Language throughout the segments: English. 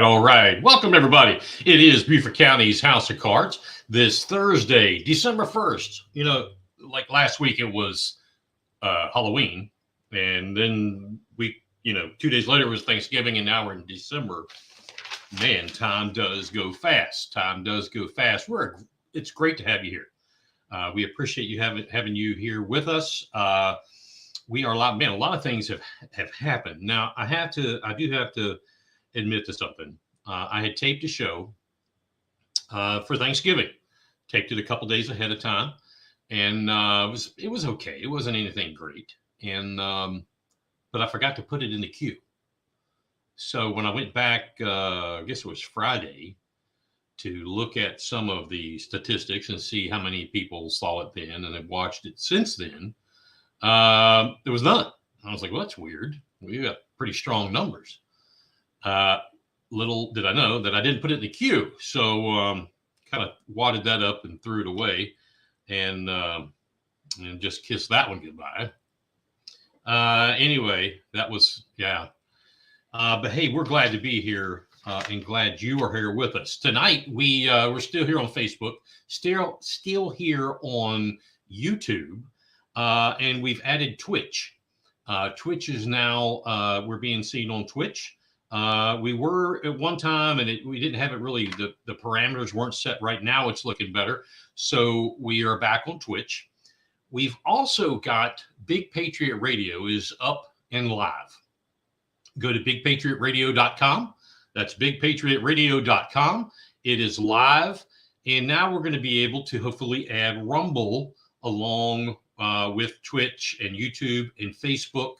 All right. Welcome, everybody. It is Beaufort County's House of Cards this Thursday, December 1st. You know, like last week, it was Halloween. And then 2 days later was Thanksgiving, and now we're in December. Man, time does go fast. It's great to have you here. We appreciate you having you here with us. We are a lot of things have happened. Now, I do have to admit to something. I had taped a show for Thanksgiving, taped it a couple days ahead of time, and it was okay. It wasn't anything great, and but I forgot to put it in the queue. So when I went back, I guess it was Friday, to look at some of the statistics and see how many people saw it then and have watched it since then. There was none. I was like, well, that's weird. We got pretty strong numbers. Little did I know that I didn't put it in the queue. So kind of wadded that up and threw it away and just kissed that one goodbye. Anyway, that was, yeah. But hey, we're glad to be here and glad you are here with us. Tonight, we're still here on Facebook, still here on YouTube. And we've added Twitch. Twitch is now, we're being seen on Twitch. We were at one time, and we didn't have it really, the parameters weren't set right now. It's looking better. So we are back on Twitch. We've also got Big Patriot Radio is up and live. Go to bigpatriotradio.com. That's bigpatriotradio.com. It is live. And now we're going to be able to hopefully add Rumble along with Twitch and YouTube and Facebook.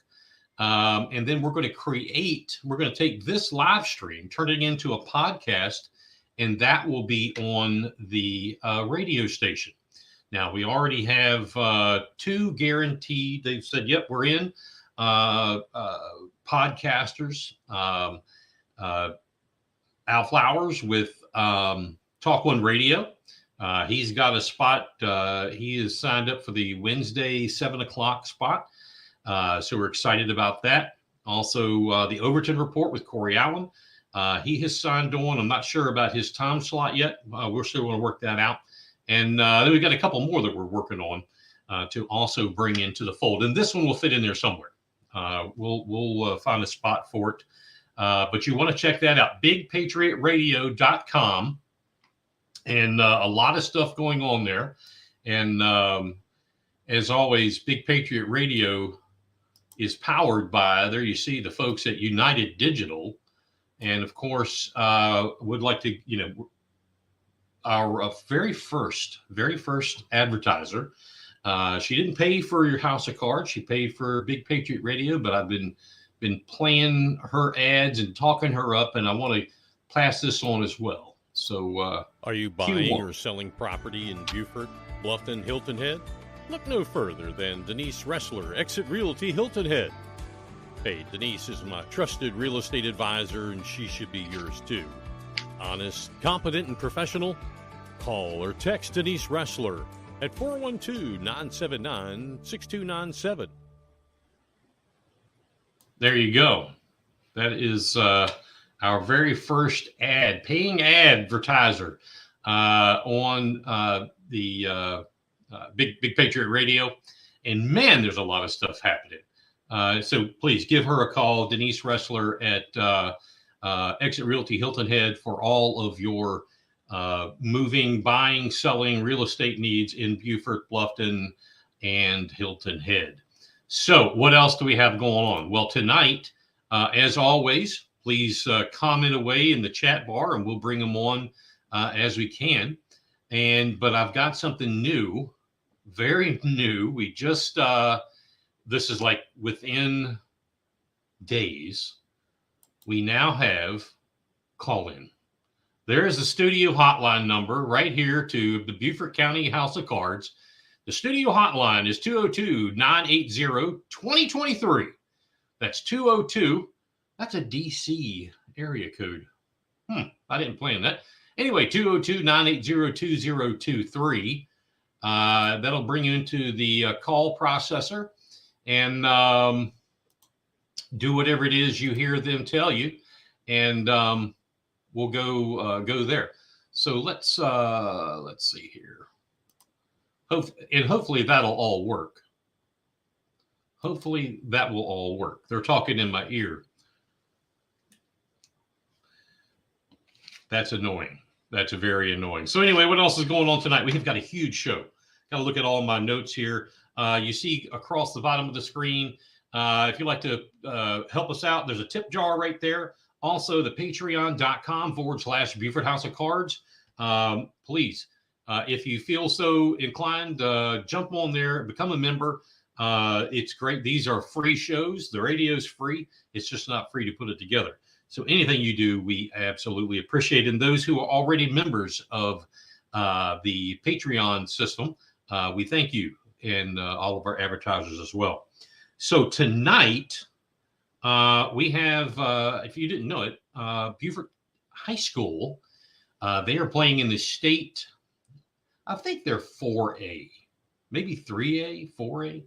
And then we're going to take this live stream, turn it into a podcast, and that will be on the radio station. Now, we already have 2 guaranteed. They've said, yep, we're in. Podcasters, Al Flowers with Talk One Radio. He's got a spot. He is signed up for the Wednesday 7 o'clock spot. So we're excited about that. Also, the Overton Report with Corey Allen. He has signed on. I'm not sure about his time slot yet. We're still going to work that out. And then we've got a couple more that we're working on to also bring into the fold. And this one will fit in there somewhere. We'll find a spot for it. But you want to check that out. BigPatriotRadio.com. And a lot of stuff going on there. And as always, Big Patriot Radio is powered by, there you see the folks at United Digital. And of course, would like to, our very first advertiser. She didn't pay for your House of Cards. She paid for Big Patriot Radio, but I've been playing her ads and talking her up, and I want to pass this on as well. So, are you buying or selling property in Beaufort, Bluffton, Hilton Head? Look no further than Denise Ressler, Exit Realty, Hilton Head. Hey, Denise is my trusted real estate advisor, and she should be yours too. Honest, competent, and professional? Call or text Denise Ressler at 412-979-6297. There you go. That is our very first paying advertiser on the Big Patriot Radio. And man, there's a lot of stuff happening. So please give her a call, Denise Ressler at Exit Realty Hilton Head, for all of your moving, buying, selling real estate needs in Beaufort, Bluffton, and Hilton Head. So what else do we have going on? Well, tonight, as always, please comment away in the chat bar and we'll bring them on as we can. But I've got something new, very new. We just, this is like within days, we now have call-in. There is a studio hotline number right here to the Beaufort County House of Cards. The studio hotline is 202-980-2023. That's 202. That's a DC area code. I didn't plan that. Anyway, 202-980-2023. That'll bring you into the call processor and do whatever it is you hear them tell you. And we'll go there. So let's see here. Hopefully that'll all work. Hopefully that will all work. They're talking in my ear. That's annoying. That's very annoying. So anyway, what else is going on tonight? We've got a huge show. Got to look at all my notes here. You see across the bottom of the screen, if you'd like to help us out, there's a tip jar right there. Also, the patreon.com/Beaufort House of Cards. Please, if you feel so inclined, jump on there, become a member. It's great. These are free shows. The radio's free. It's just not free to put it together. So anything you do, we absolutely appreciate. And those who are already members of the Patreon system, we thank you, and all of our advertisers as well. So tonight, we have, if you didn't know it, Beaufort High School. They are playing in the state, I think they're 4A, maybe 3A, 4A,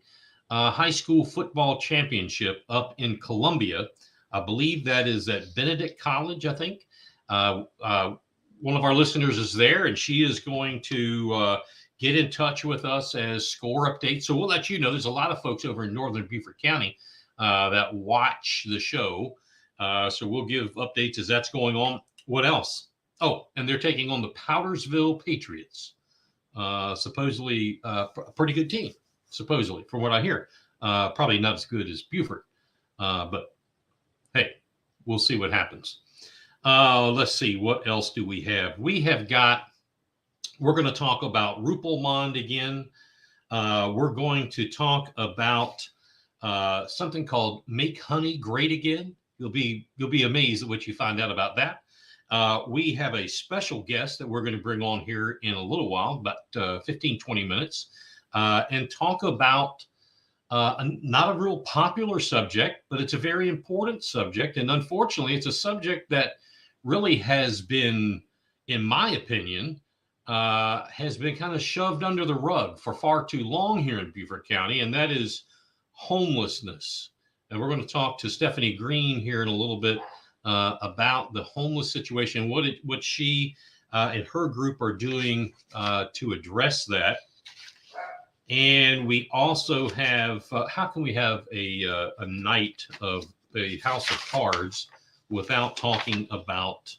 high school football championship up in Columbia. I believe that is at Benedict College, I think. One of our listeners is there, and she is going to get in touch with us as score updates. So we'll let you know. There's a lot of folks over in northern Beaufort County that watch the show. So we'll give updates as that's going on. What else? Oh, and they're taking on the Powdersville Patriots. Supposedly a pretty good team, supposedly, from what I hear. Probably not as good as Beaufort, but hey, we'll see what happens. Let's see, what else do we have? We're going to talk about Rupelmond again. We're going to talk about something called Make Honey Great Again. You'll be amazed at what you find out about that. We have a special guest that we're going to bring on here in a little while, about 15, 20 minutes, and talk about not a real popular subject, but it's a very important subject. And unfortunately, it's a subject that really has been, in my opinion, has been kind of shoved under the rug for far too long here in Beaufort County, and that is homelessness. And we're going to talk to Stephanie Green here in a little bit about the homeless situation, what she and her group are doing to address that. And we also have, how can we have a night of a House of Cards without talking about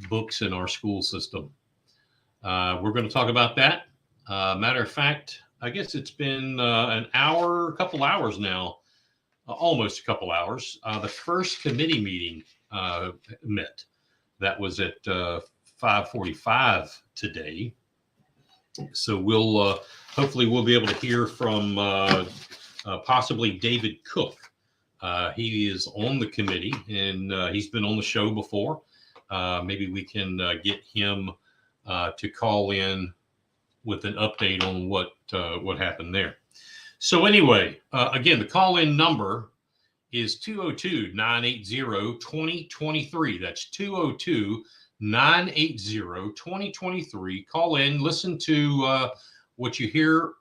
books in our school system? We're going to talk about that. Matter of fact, I guess it's been a couple hours now, almost a couple hours. The first committee meeting met. That was at 5:45 today. So we'll hopefully we'll be able to hear from possibly David Cook. He is on the committee, and he's been on the show before. Maybe we can get him to call in with an update on what happened there. So anyway, again, the call-in number is 202-980-2023. That's 202-980-2023. Call in, listen to what you hear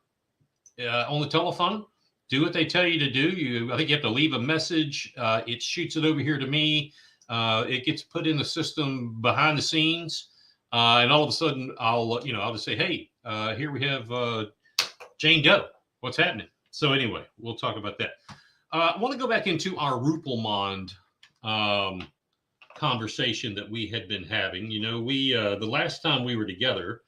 on the telephone. Do what they tell you to do. I think you have to leave a message. It shoots it over here to me. It gets put in the system behind the scenes, and all of a sudden, I'll just say, "Hey, here we have Jane Doe. What's happening?" So anyway, we'll talk about that. I want to go back into our Rupelmond conversation that we had been having. We the last time we were together,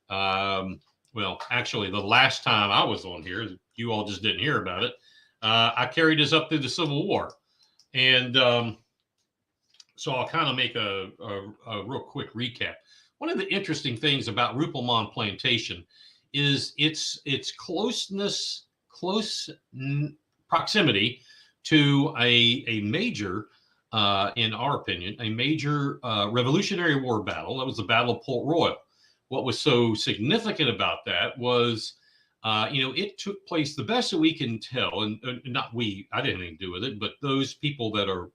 well, actually, the last time I was on here, you all just didn't hear about it. I carried us up through the Civil War, and so I'll kind of make a real quick recap. One of the interesting things about Rupelmond Plantation is its close proximity to a major, in our opinion, a major Revolutionary War battle. That was the Battle of Port Royal. What was so significant about that was, it took place, the best that we can tell, and not we, I didn't have anything to do with it, but those people that are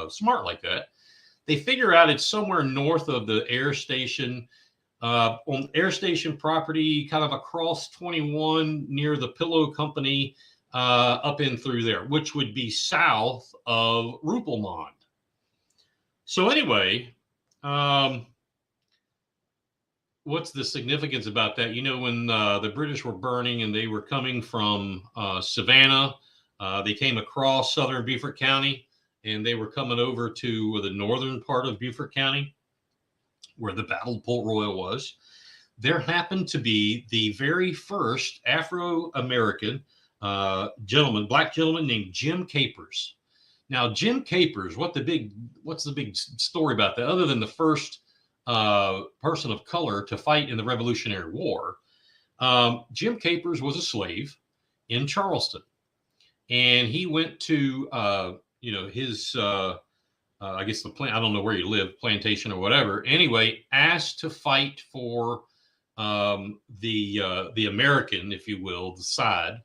smart like that, they figure out it's somewhere north of the air station, on air station property, kind of across 21 near the Pillow Company, up in through there, which would be south of Rupelmond. So anyway, what's the significance about that? When the British were burning and they were coming from Savannah, they came across southern Beaufort County, and they were coming over to the northern part of Beaufort County, where the Battle of Port Royal was. There happened to be the very first Afro-American black gentleman named Jim Capers. Now, Jim Capers, what's the big story about that? Other than the first person of color to fight in the Revolutionary War, Jim Capers was a slave in Charleston, and he went to his I guess I don't know where you live, plantation or whatever. Anyway, asked to fight for the American, if you will, the side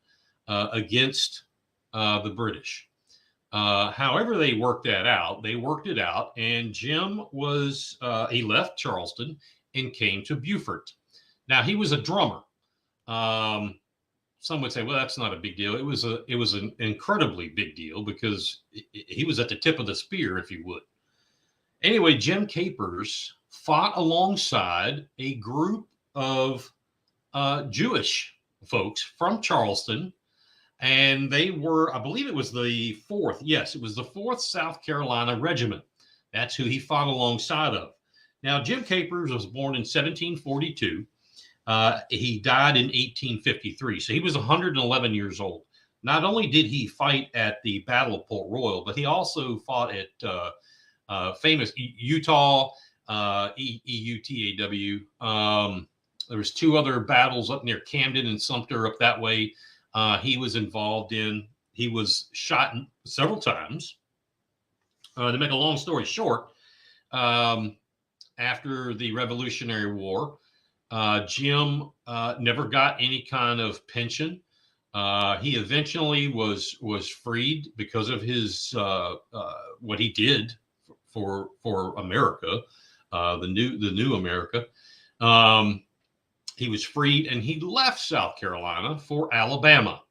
against the British. However, they worked it out, and Jim he left Charleston and came to Beaufort. Now, he was a drummer. Some would say, well, that's not a big deal. It was an incredibly big deal because he was at the tip of the spear, if you would. Anyway, Jim Capers fought alongside a group of Jewish folks from Charleston, and they were, I believe it was the 4th. Yes, it was the 4th South Carolina Regiment. That's who he fought alongside of. Now, Jim Capers was born in 1742. He died in 1853, so he was 111 years old. Not only did he fight at the Battle of Port Royal, but he also fought at famous Utah, EUTAW. There was 2 other battles up near Camden and Sumter up that way. He was involved in. He was shot several times. To make a long story short, after the Revolutionary War, Jim never got any kind of pension. He eventually was freed because of his what he did for America, the new America. He was freed, and he left South Carolina for Alabama.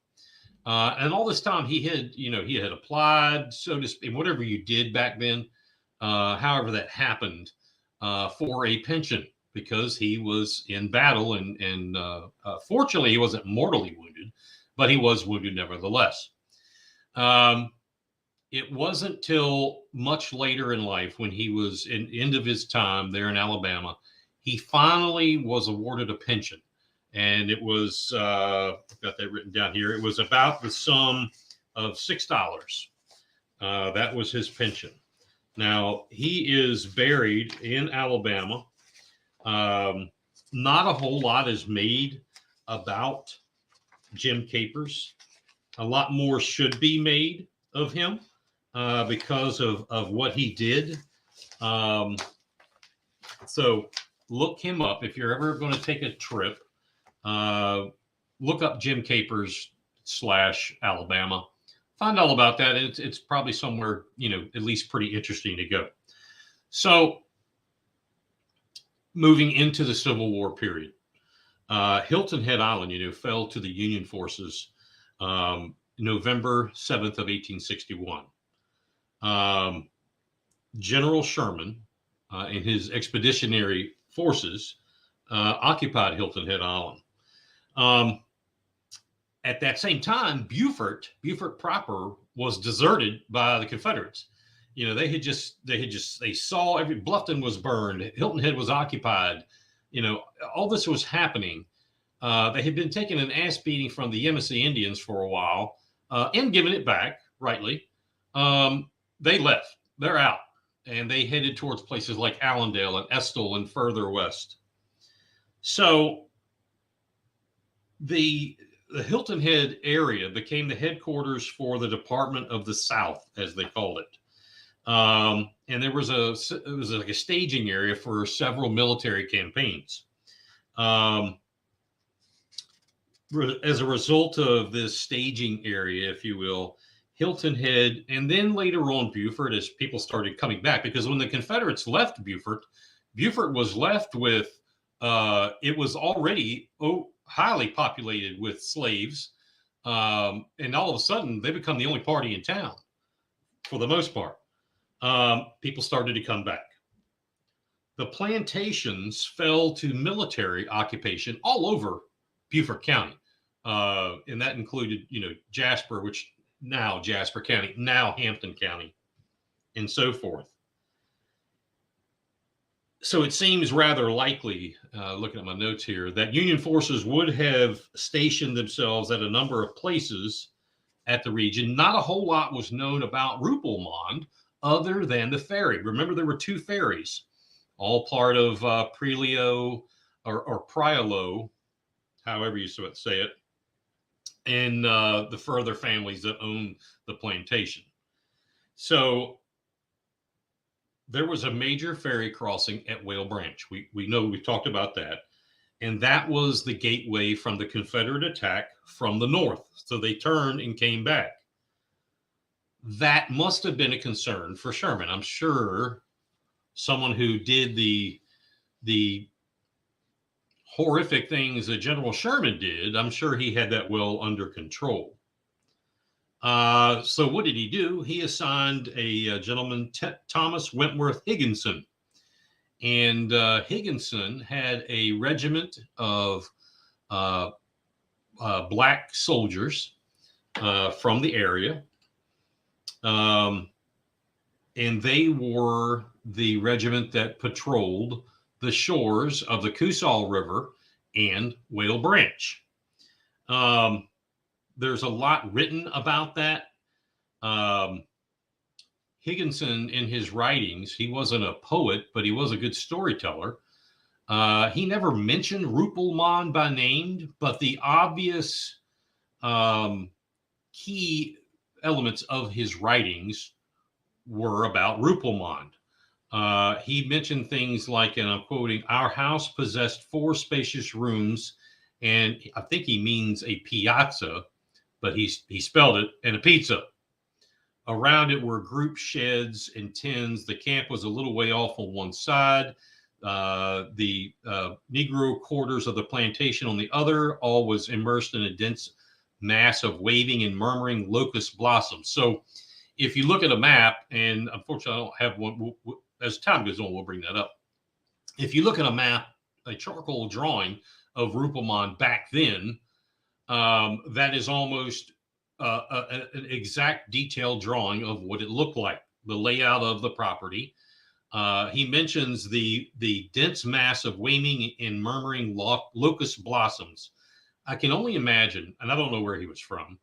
And all this time, he had applied, so to speak, whatever you did back then, however that happened, for a pension, because he was in battle, and fortunately, he wasn't mortally wounded, but he was wounded nevertheless. It wasn't till much later in life, when he was in the end of his time there in Alabama, he finally was awarded a pension. And it was, I've got that written down here, it was about the sum of $6. That was his pension. Now, he is buried in Alabama. Not a whole lot is made about Jim Capers. A lot more should be made of him because of what he did. So look him up. If you're ever going to take a trip, look up Jim Capers / Alabama. Find all about that. It's probably somewhere, at least pretty interesting to go. So moving into the Civil War period, Hilton Head Island, fell to the Union forces November 7th of 1861. General Sherman and his expeditionary forces occupied Hilton Head Island. At that same time, Beaufort proper was deserted by the Confederates. You know, they saw Bluffton was burned, Hilton Head was occupied. You know, all this was happening. They had been taking an ass beating from the Yamasee Indians for a while and giving it back, rightly. They left. They're out. And they headed towards places like Allendale and Estill and further west. So the Hilton Head area became the headquarters for the Department of the South, as they called it. And it was like a staging area for several military campaigns. As a result of this staging area, if you will, Hilton Head, and then later on Beaufort, as people started coming back, because when the Confederates left Beaufort, Beaufort was left with, it was already highly populated with slaves. And all of a sudden, they become the only party in town for the most part. People started to come back. The plantations fell to military occupation all over Beaufort County. And that included, you know, Jasper, which now Jasper County, now Hampton County, and so forth. So it seems rather likely, looking at my notes here, that Union forces would have stationed themselves at a number of places at the region. Not a whole lot was known about Rupelmonde other than the ferry. Remember, there were two ferries, all part of Prelio or Priolo, however you say it, and the further families that owned the plantation. So there was a major ferry crossing at Whale Branch. We know we've talked about that. And that was the gateway from the Confederate attack from the north. So they turned and came back. That must have been a concern for Sherman. I'm sure someone who did the horrific things that General Sherman did, I'm sure he had that well under control. So what did he do? He assigned a gentleman, Thomas Wentworth Higginson. And Higginson had a regiment of black soldiers from the area. And they were the regiment that patrolled the shores of the Coosaw River and Whale Branch. There's a lot written about that. Higginson, in his writings, he wasn't a poet, but he was a good storyteller. He never mentioned Rupelmonde by name, but the obvious key elements of his writings were about Rupelmonde. He mentioned things like, and I'm quoting, "Our house possessed 4 spacious rooms," and I think he means a piazza, but he spelled it, "and a pizza. Around it were group sheds and tents. The camp was a little way off on one side. The Negro quarters of the plantation on the other. All was immersed in a dense mass of waving and murmuring locust blossoms." So if you look at a map, and unfortunately I don't have one, as time goes on, we'll bring that up. If you look at a map, a charcoal drawing of Rupelmonde back then, that is almost an exact detailed drawing of what it looked like, the layout of the property. He mentions the dense mass of waving and murmuring locust blossoms. I can only imagine, and I don't know where he was from.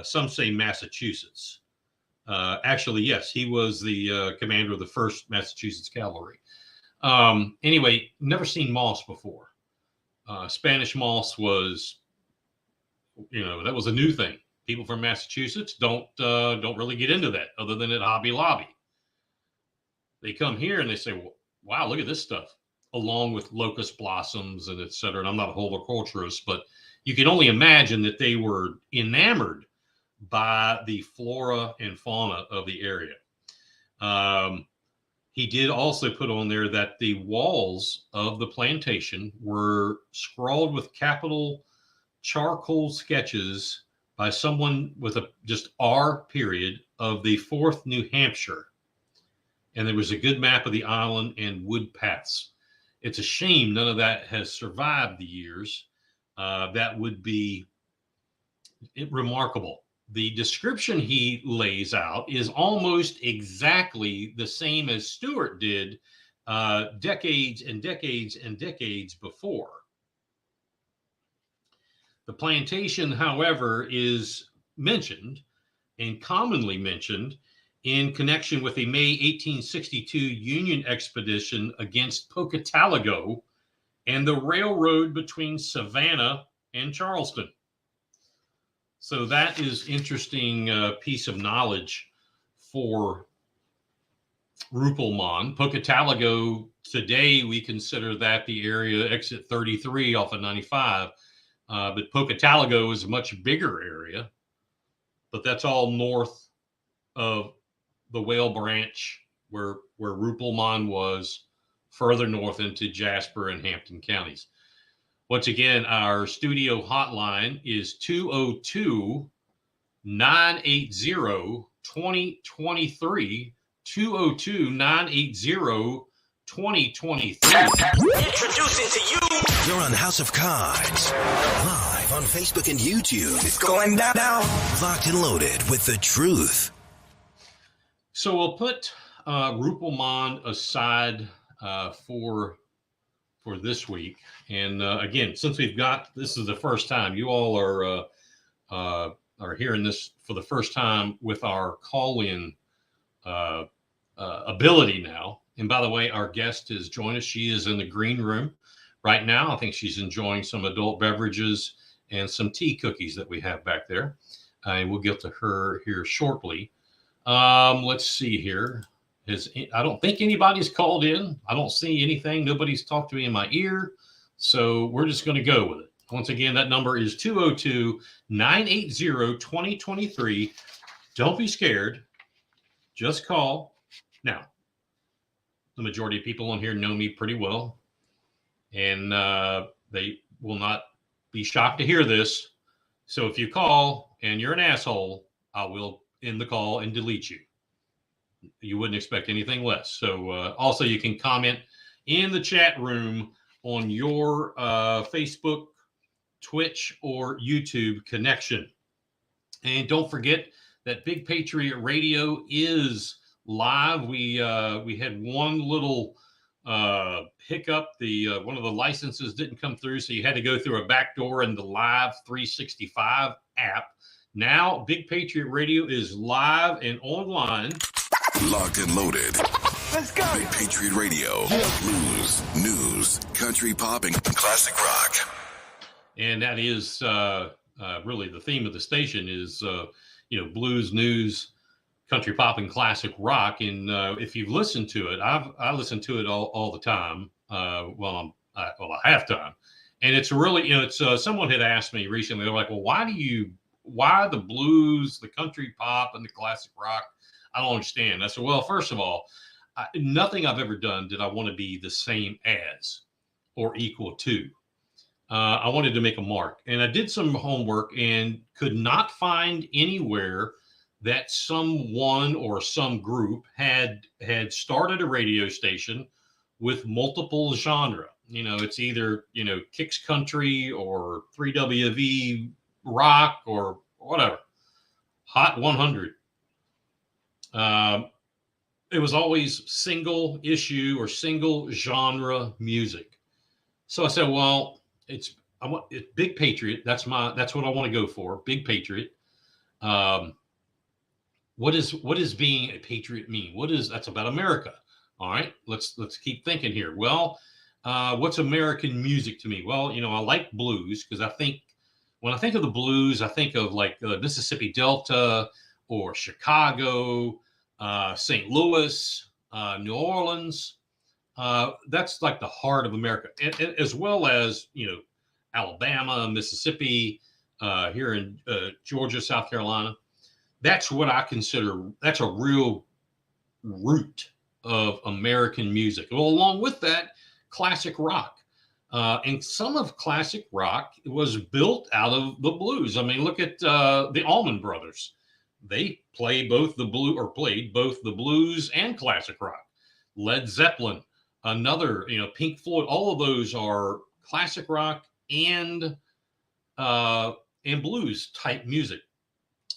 Some say Massachusetts. Actually, yes, he was the commander of the 1st Massachusetts Cavalry. Anyway, never seen moss before. Spanish moss was, you know, that was a new thing. People from Massachusetts don't really get into that other than at Hobby Lobby. They come here and they say, well, wow, look at this stuff, along with locust blossoms and et cetera. And I'm not a horticulturist, but you can only imagine that they were enamored by the flora and fauna of the area. He did also put on there that the walls of the plantation were scrawled with capital charcoal sketches by someone with a just R period of the 4th New Hampshire. and there was a good map of the island and wood paths. It's a shame none of that has survived the years. That would be remarkable. The description he lays out is almost exactly the same as Stewart did decades and decades and decades before. The plantation, however, is mentioned and commonly mentioned in connection with a May 1862 Union expedition against Pocataligo and the railroad between Savannah and Charleston. So that is interesting piece of knowledge for Rupelmonde. Pocataligo, today we consider that the area exit 33 off of 95, but Pocataligo is a much bigger area, but that's all north of the Whale Branch where Rupelmonde was, further north into Jasper and Hampton counties. Once again, our studio hotline is 202-980-2023, 202-980-2023. Introducing to you. You're on House of Cards, live on Facebook and YouTube. It's going down now. Locked and loaded with the truth. So we'll put Rupelmonde aside for this week. And again, since this is the first time, you all are hearing this for the first time with our call-in ability now. And by the way, our guest has joined us. She is in the green room right now. I think she's enjoying some adult beverages and some tea cookies that we have back there. And we'll get to her here shortly. Let's see here. I don't think anybody's called in. I don't see anything. Nobody's talked to me in my ear. So we're just going to go with it. Once again, that number is 202-980-2023. Don't be scared. Just call. Now, the majority of people on here know me pretty well, and they will not be shocked to hear this. So if you call and you're an asshole, I will end the call and delete you. You wouldn't expect anything less. So also you can comment in the chat room on your Facebook, Twitch, or YouTube connection. And don't forget that Big Patriot Radio is live. We had one little hiccup. One of the licenses didn't come through, so you had to go through a back door in the Live 365 app. Now, Big Patriot Radio is live and online. Locked and loaded. Let's go. Big Patriot Radio. Blues, news, country pop, and classic rock. And that is really the theme of the station is, blues, news, country pop, and classic rock. And if you've listened to it, I listen to it all the time. I have time. And it's really, someone had asked me recently, they're like, well, why the blues, the country pop, and the classic rock? I don't understand. I said, well, first of all, nothing I've ever done did I want to be the same as or equal to. I wanted to make a mark. And I did some homework and could not find anywhere that someone or some group had started a radio station with multiple genre. It's either, Kicks Country or 3WV rock or whatever. Hot 100. It was always single issue or single genre music. So I said, well, it's Big Patriot. That's what I want to go for. Big Patriot. What does being a patriot mean? That's about America. All right, let's keep thinking here. Well, what's American music to me? Well, I like blues because when I think of the blues, I think of like the Mississippi Delta or Chicago, St. Louis, New Orleans. That's like the heart of America, as well as, Alabama, Mississippi, here in Georgia, South Carolina. That's what I consider, that's a real root of American music. Well, along with that, classic rock. And some of classic rock was built out of the blues. I mean, look at the Allman Brothers. They played both the blues and classic rock. Led Zeppelin, another, Pink Floyd. All of those are classic rock and blues type music.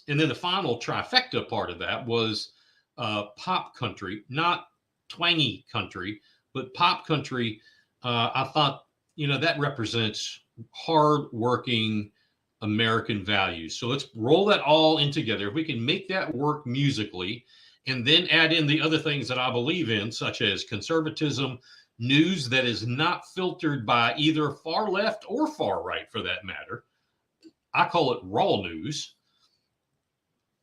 And then the final trifecta part of that was pop country, not twangy country, but pop country. I thought, that represents hardworking American values. So let's roll that all in together. If we can make that work musically, and then add in the other things that I believe in, such as conservatism, news that is not filtered by either far left or far right, for that matter. I call it raw news.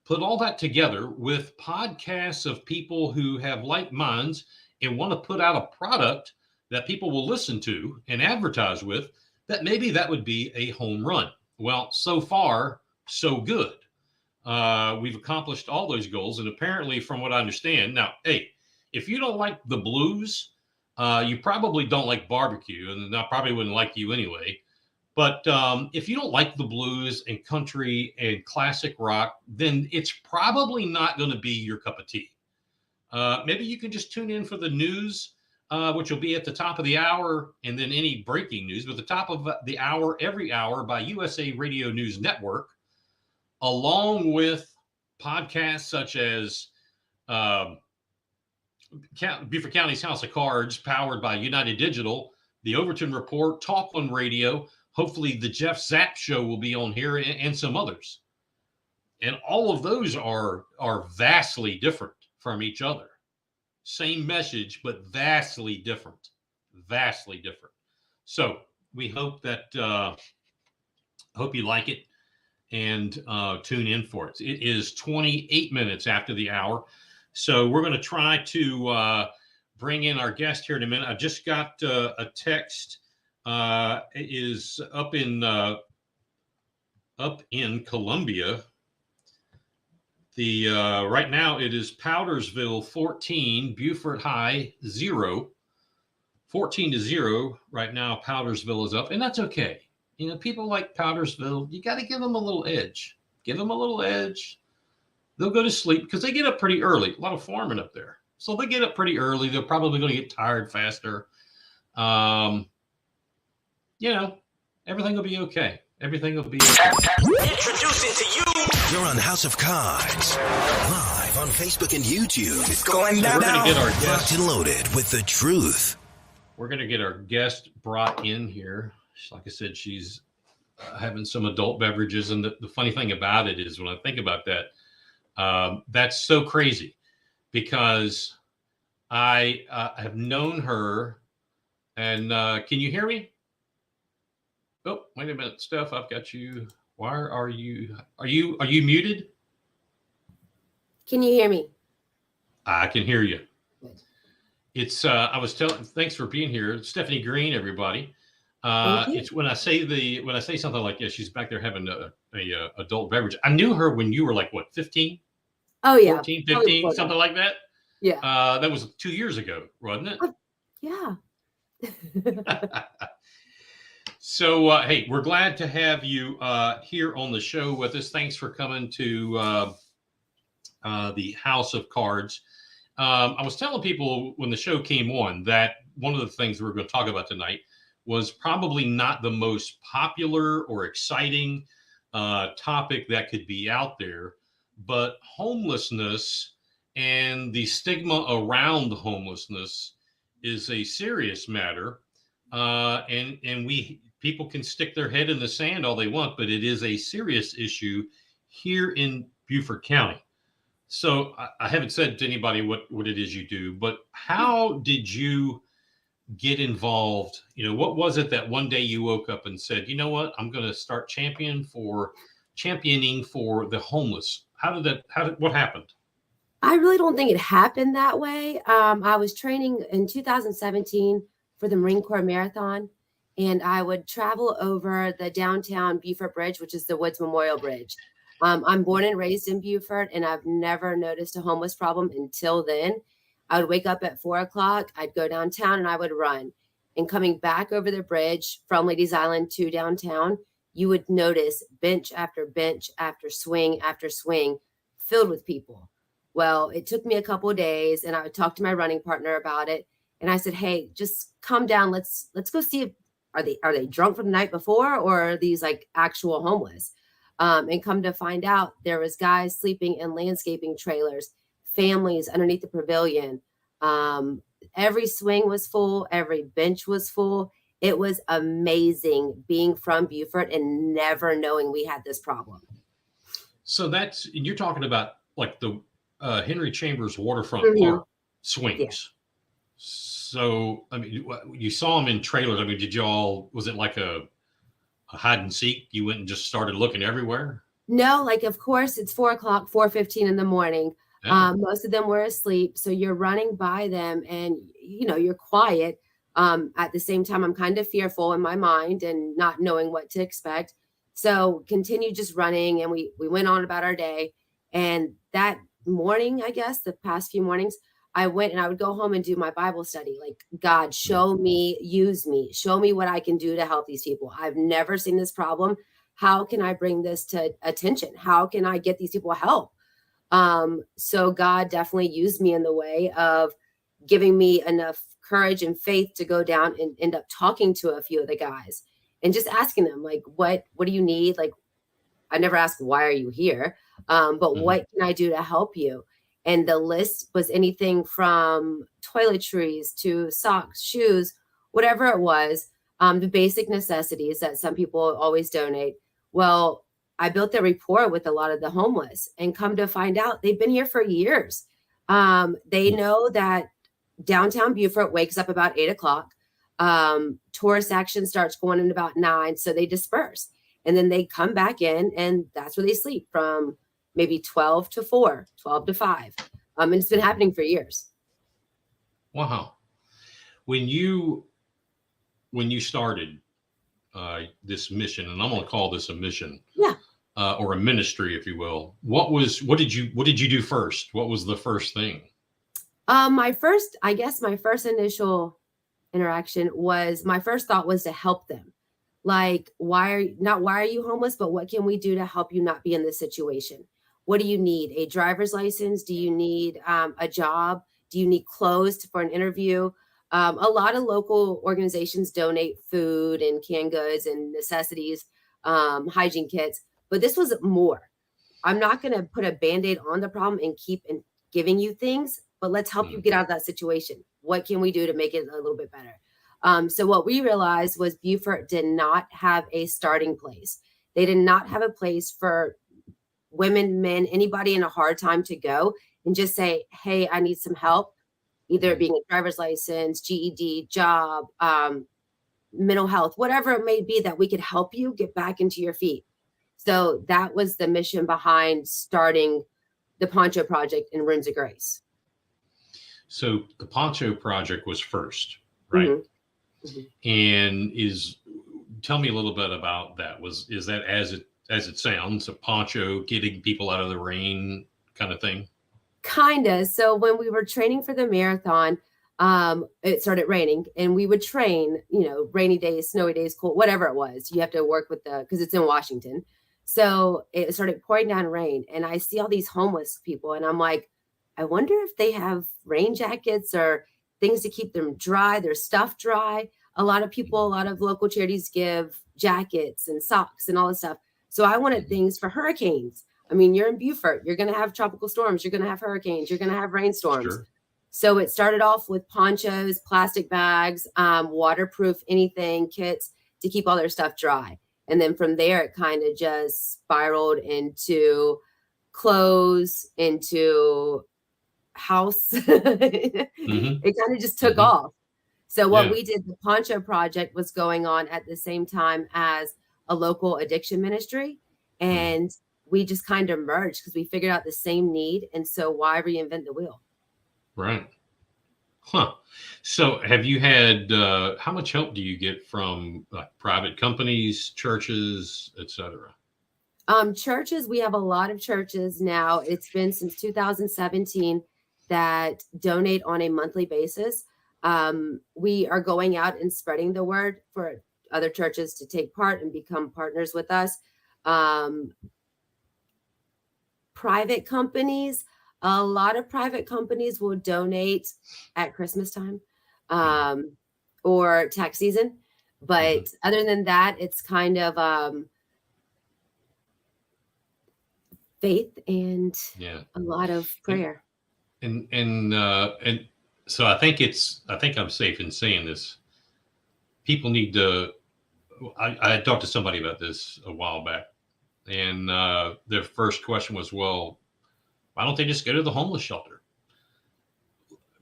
Put all that together with podcasts of people who have like minds and want to put out a product that people will listen to and advertise with, that maybe that would be a home run. Well, so far, so good. We've accomplished all those goals. And apparently, from what I understand, now, hey, if you don't like the blues, you probably don't like barbecue, and I probably wouldn't like you anyway. But if you don't like the blues and country and classic rock, then it's probably not going to be your cup of tea. Maybe you can just tune in for the news, which will be at the top of the hour, and then any breaking news. But the top of the hour, every hour, by USA Radio News Network, along with podcasts such as Beaufort County's House of Cards, powered by United Digital, the Overton Report, Talk One Radio. Hopefully the Jeff Zapp Show will be on here, and some others. And all of those are vastly different from each other. Same message, but vastly different. Vastly different. So we hope that hope you like it, and tune in for it. It is 28 minutes after the hour. So we're going to try to bring in our guest here in a minute. I just got a text. It is up in Columbia. The right now it is Powdersville 14, Beaufort High 0. 14-0 right now. Powdersville is up, and that's okay. People like Powdersville, you got to give them a little edge. Give them a little edge. They'll go to sleep because they get up pretty early. A lot of farming up there. So they get up pretty early. They're probably going to get tired faster. Everything will be okay. Everything will be okay. Introducing to you. You're on House of Cards, live on Facebook and YouTube. It's going down. We're going to get our Locked guest. and loaded with the truth. We're going to get our guest brought in here. Like I said, she's having some adult beverages. And the funny thing about it is, when I think about that, that's so crazy, because I have known her. And can you hear me? Oh, wait a minute, Steph, I've got you. Why are you muted? Can you hear me? I can hear you. It's I was telling, thanks for being here, Stephanie Green, everybody. It's when I say something like, yeah, she's back there having a adult beverage. I knew her when you were like, what, 15? Oh yeah, 14, 15, something like that. Yeah. That was 2 years ago, wasn't it? Yeah. So, hey, we're glad to have you here on the show with us. Thanks for coming to the House of Cards. I was telling people when the show came on that one of the things we were going to talk about tonight was probably not the most popular or exciting topic that could be out there, but homelessness and the stigma around homelessness is a serious matter. And people can stick their head in the sand all they want, but it is a serious issue here in Beaufort County. So I haven't said to anybody what it is you do, but how did you get involved? What was it that one day you woke up and said, you know what, I'm going to start championing for the homeless? What happened? I really don't think it happened that way. I was training in 2017 for the Marine Corps Marathon, and I would travel over the downtown Beaufort Bridge, which is the Woods Memorial Bridge. I'm born and raised in Beaufort, and I've never noticed a homeless problem until then. I would wake up at 4 o'clock, I'd go downtown, and I would run. And coming back over the bridge from Ladies Island to downtown, you would notice bench after swing filled with people. Well, it took me a couple of days, and I talked to my running partner about it. And I said, "Hey, just calm down. Let's go see if are they drunk from the night before, or are these like actual homeless?" And come to find out, there was guys sleeping in landscaping trailers, families underneath the pavilion. Every swing was full, every bench was full. It was amazing being from Beaufort and never knowing we had this problem. So you're talking about like the Henry Chambers Waterfront Mhm. Park swings. Yeah. So, I mean, you saw them in trailers. I mean, was it like a hide and seek? You went and just started looking everywhere? No, like, of course, it's 4 o'clock, 4:15 in the morning. Yeah. Most of them were asleep. So you're running by them and, you're quiet. At the same time, I'm kind of fearful in my mind and not knowing what to expect. So continue just running. And we went on about our day. And that morning, I guess, the past few mornings, I went and I would go home and do my Bible study. Like, God, show me, use me, show me what I can do to help these people. I've never seen this problem. How can I bring this to attention? How can I get these people help? So God definitely used me in the way of giving me enough courage and faith to go down and end up talking to a few of the guys and just asking them, like, what do you need? Like, I never asked, why are you here? But what can I do to help you? And the list was anything from toiletries to socks, shoes, whatever it was, the basic necessities that some people always donate. Well, I built a rapport with a lot of the homeless, and come to find out they've been here for years. They know that downtown Beaufort wakes up about 8 o'clock. Tourist action starts going in about 9. So they disperse and then they come back in, and that's where they sleep from maybe 12 to 4, 12 to 5. And it's been happening for years. Wow. When you started this mission, and I'm going to call this a mission, or a ministry, if you will, what did you do first? What was the first thing? My first initial interaction was, my first thought was to help them. Like, why are you homeless, but what can we do to help you not be in this situation? What do you need? A driver's license? Do you need a job? Do you need clothes for an interview? A lot of local organizations donate food and canned goods and necessities, hygiene kits, but this was more. I'm not going to put a Band-Aid on the problem and keep giving you things, but let's help you get out of that situation. What can we do to make it a little bit better? So what we realized was Beaufort did not have a starting place. They did not have a place for women, men, anybody in a hard time to go and just say, hey, I need some help, either being a driver's license, GED, job, mental health, whatever it may be, that we could help you get back into your feet. So that was the mission behind starting the Poncho Project in Rooms of Grace. So the Poncho Project was first, right? And tell me a little bit about that. Is that as it sounds, a poncho getting people out of the rain kind of thing? Kinda. So when we were training for the marathon, it started raining, and we would train, rainy days, snowy days, cold, whatever it was. You have to work with because it's in Washington. So it started pouring down rain, and I see all these homeless people, and I'm like, I wonder if they have rain jackets or things to keep them dry, their stuff dry. A lot of local charities give jackets and socks and all this stuff. So I wanted things for hurricanes. I mean, you're in Beaufort, you're going to have tropical storms, you're going to have hurricanes, you're going to have rainstorms. Sure. So it started off with ponchos, plastic bags, waterproof anything, kits to keep all their stuff dry. And then from there, it kind of just spiraled into clothes, into house. It kind of just took off. So what we did, the Poncho Project was going on at the same time as a local addiction ministry. And we just kind of merged because we figured out the same need. And so why reinvent the wheel? Right. Huh. So have you had, how much help do you get from private companies, churches, et cetera? Churches, we have a lot of churches now. It's been since 2017 that donate on a monthly basis. We are going out and spreading the word for other churches to take part and become partners with us. Private companies, A lot of private companies will donate at Christmas time, or tax season. But other than that, it's kind of faith and a lot of prayer. And so I think I'm safe in saying this. People need to. I had talked to somebody about this a while back, and their first question was, "Well, why don't they just go to the homeless shelter?"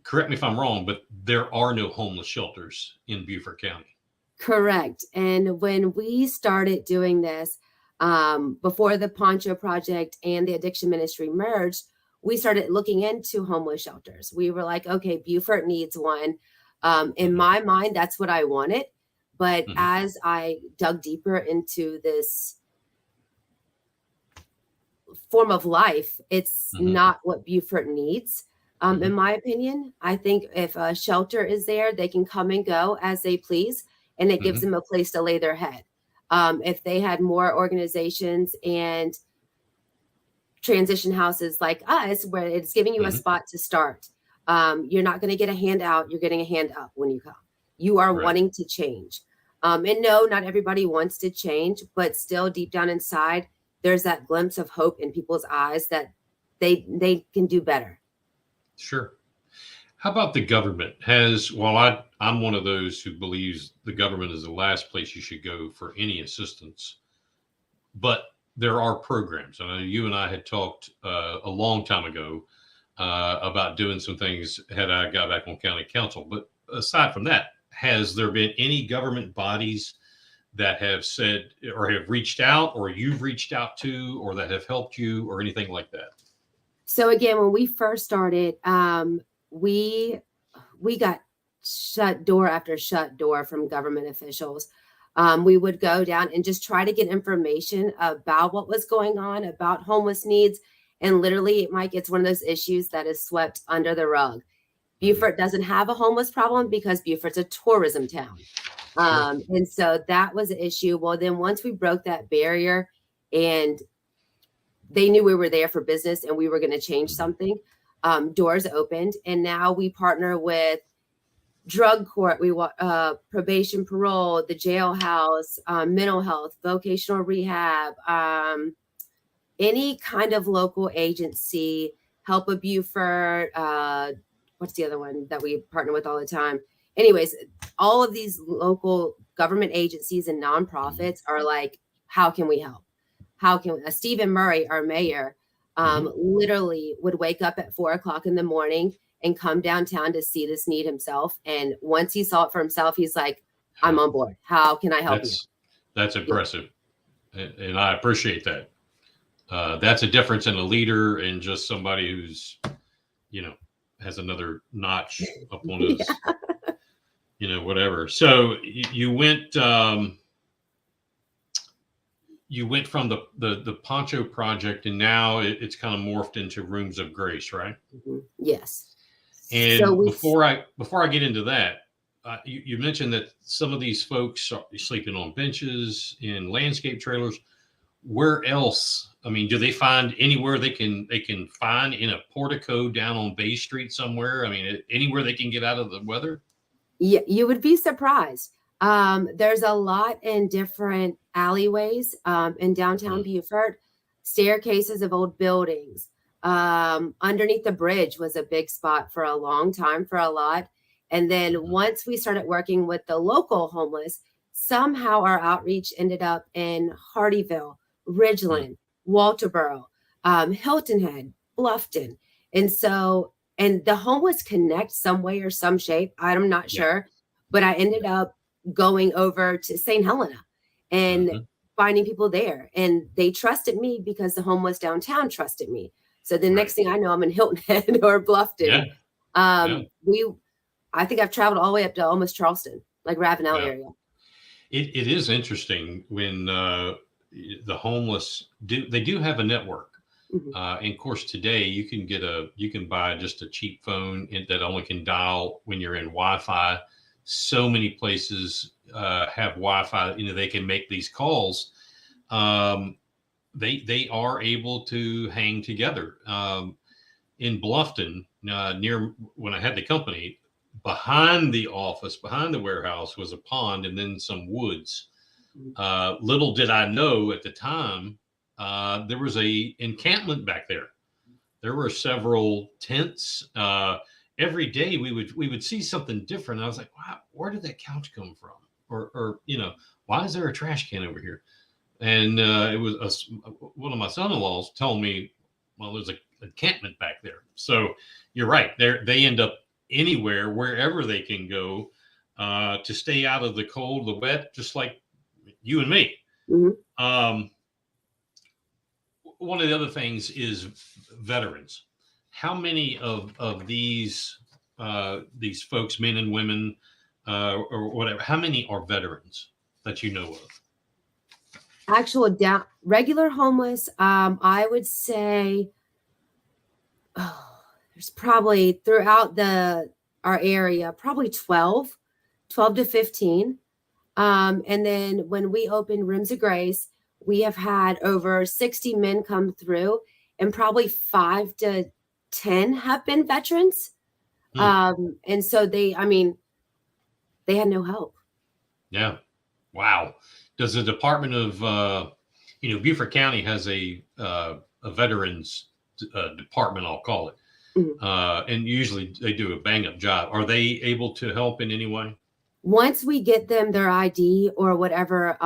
Correct me if I'm wrong, but there are no homeless shelters in Beaufort County. Correct. And when we started doing this, before the Poncho Project and the Addiction Ministry merged, we started looking into homeless shelters. We were like, okay, Beaufort needs one. In my mind, that's what I wanted. But as I dug deeper into this form of life, it's not what Beaufort needs. In my opinion, I think if a shelter is there, they can come and go as they please, and it gives them a place to lay their head. If they had more organizations and transition houses like us, where it's giving you a spot to start, you're not going to get a handout. You're getting a hand up when you come. You are wanting to change. And no, not everybody wants to change, but still deep down inside, there's that glimpse of hope in people's eyes that they can do better. Sure. How about the government? I'm one of those who believes the government is the last place you should go for any assistance, but there are programs. I know you and I had talked a long time ago about doing some things had I got back on county council. But aside from that, has there been any government bodies that have said or have reached out, or you've reached out to, or that have helped you, or anything like that? So again, when we first started, we got shut door after shut door from government officials. We would go down and just try to get information about what was going on, about homeless needs. And literally, Mike, it's one of those issues that is swept under the rug. Beaufort doesn't have a homeless problem because Beaufort's a tourism town. And so that was an issue. Well, then once we broke that barrier and they knew we were there for business and we were going to change something, doors opened. And now we partner with drug court, we want probation, parole, the jailhouse, mental health, vocational rehab, any kind of local agency, Help of Beaufort. What's the other one that we partner with all the time? Anyways, all of these local government agencies and nonprofits are like, how can we help? How can Stephen Murray, our mayor, literally would wake up at 4:00 in the morning and come downtown to see this need himself. And once he saw it for himself, he's like, I'm on board. How can I help you? That's impressive. And I appreciate that. That's a difference in a leader and just somebody who's, has another notch up on his, whatever. So you went from the Poncho Project, and now it's kind of morphed into Rooms of Grace, right? Yes. And so before I get into that, you mentioned that some of these folks are sleeping on benches in landscape trailers. Where else? I mean, do they find anywhere they can find in a portico down on Bay Street somewhere? I mean, anywhere they can get out of the weather? Yeah, you would be surprised. There's a lot in different alleyways in downtown Beaufort, staircases of old buildings. Underneath the bridge was a big spot for a long time for a lot. And then once we started working with the local homeless, somehow our outreach ended up in Hardyville, Ridgeland, Walterboro, Hilton Head, Bluffton. And the homeless connect some way or some shape. I'm not sure, but I ended up going over to St. Helena and finding people there. And they trusted me because the homeless downtown trusted me. So the next thing I know, I'm in Hilton Head or Bluffton. I think I've traveled all the way up to almost Charleston, like Ravenel area. It is interesting when the homeless do have a network. And of course, today you can buy just a cheap phone that only can dial when you're in Wi-Fi. So many places have Wi-Fi. They can make these calls. They are able to hang together. in Bluffton, near when I had the company, behind the office, behind the warehouse was a pond and then some woods. Little did I know at the time, there was a encampment back there. There were several tents. Every day we would see something different. I was like, wow, where did that couch come from? Or why is there a trash can over here? And it was one of my son-in-laws told me, well, there's an encampment back there. So you're right. They end up anywhere, wherever they can go to stay out of the cold, the wet, just like you and me. Mm-hmm. One of the other things is veterans. How many of these folks, men and women, or whatever, how many are veterans that you know of? Actual regular homeless, I would say there's probably throughout our area, probably 12 to 15. And then when we opened Rooms of Grace, we have had over 60 men come through, and probably 5 to 10 have been veterans. And so they had no help. Yeah. Wow. Does the Department of, Beaufort County has a veterans department, I'll call it. Mm-hmm. And usually they do a bang up job. Are they able to help in any way? Once we get them their ID or whatever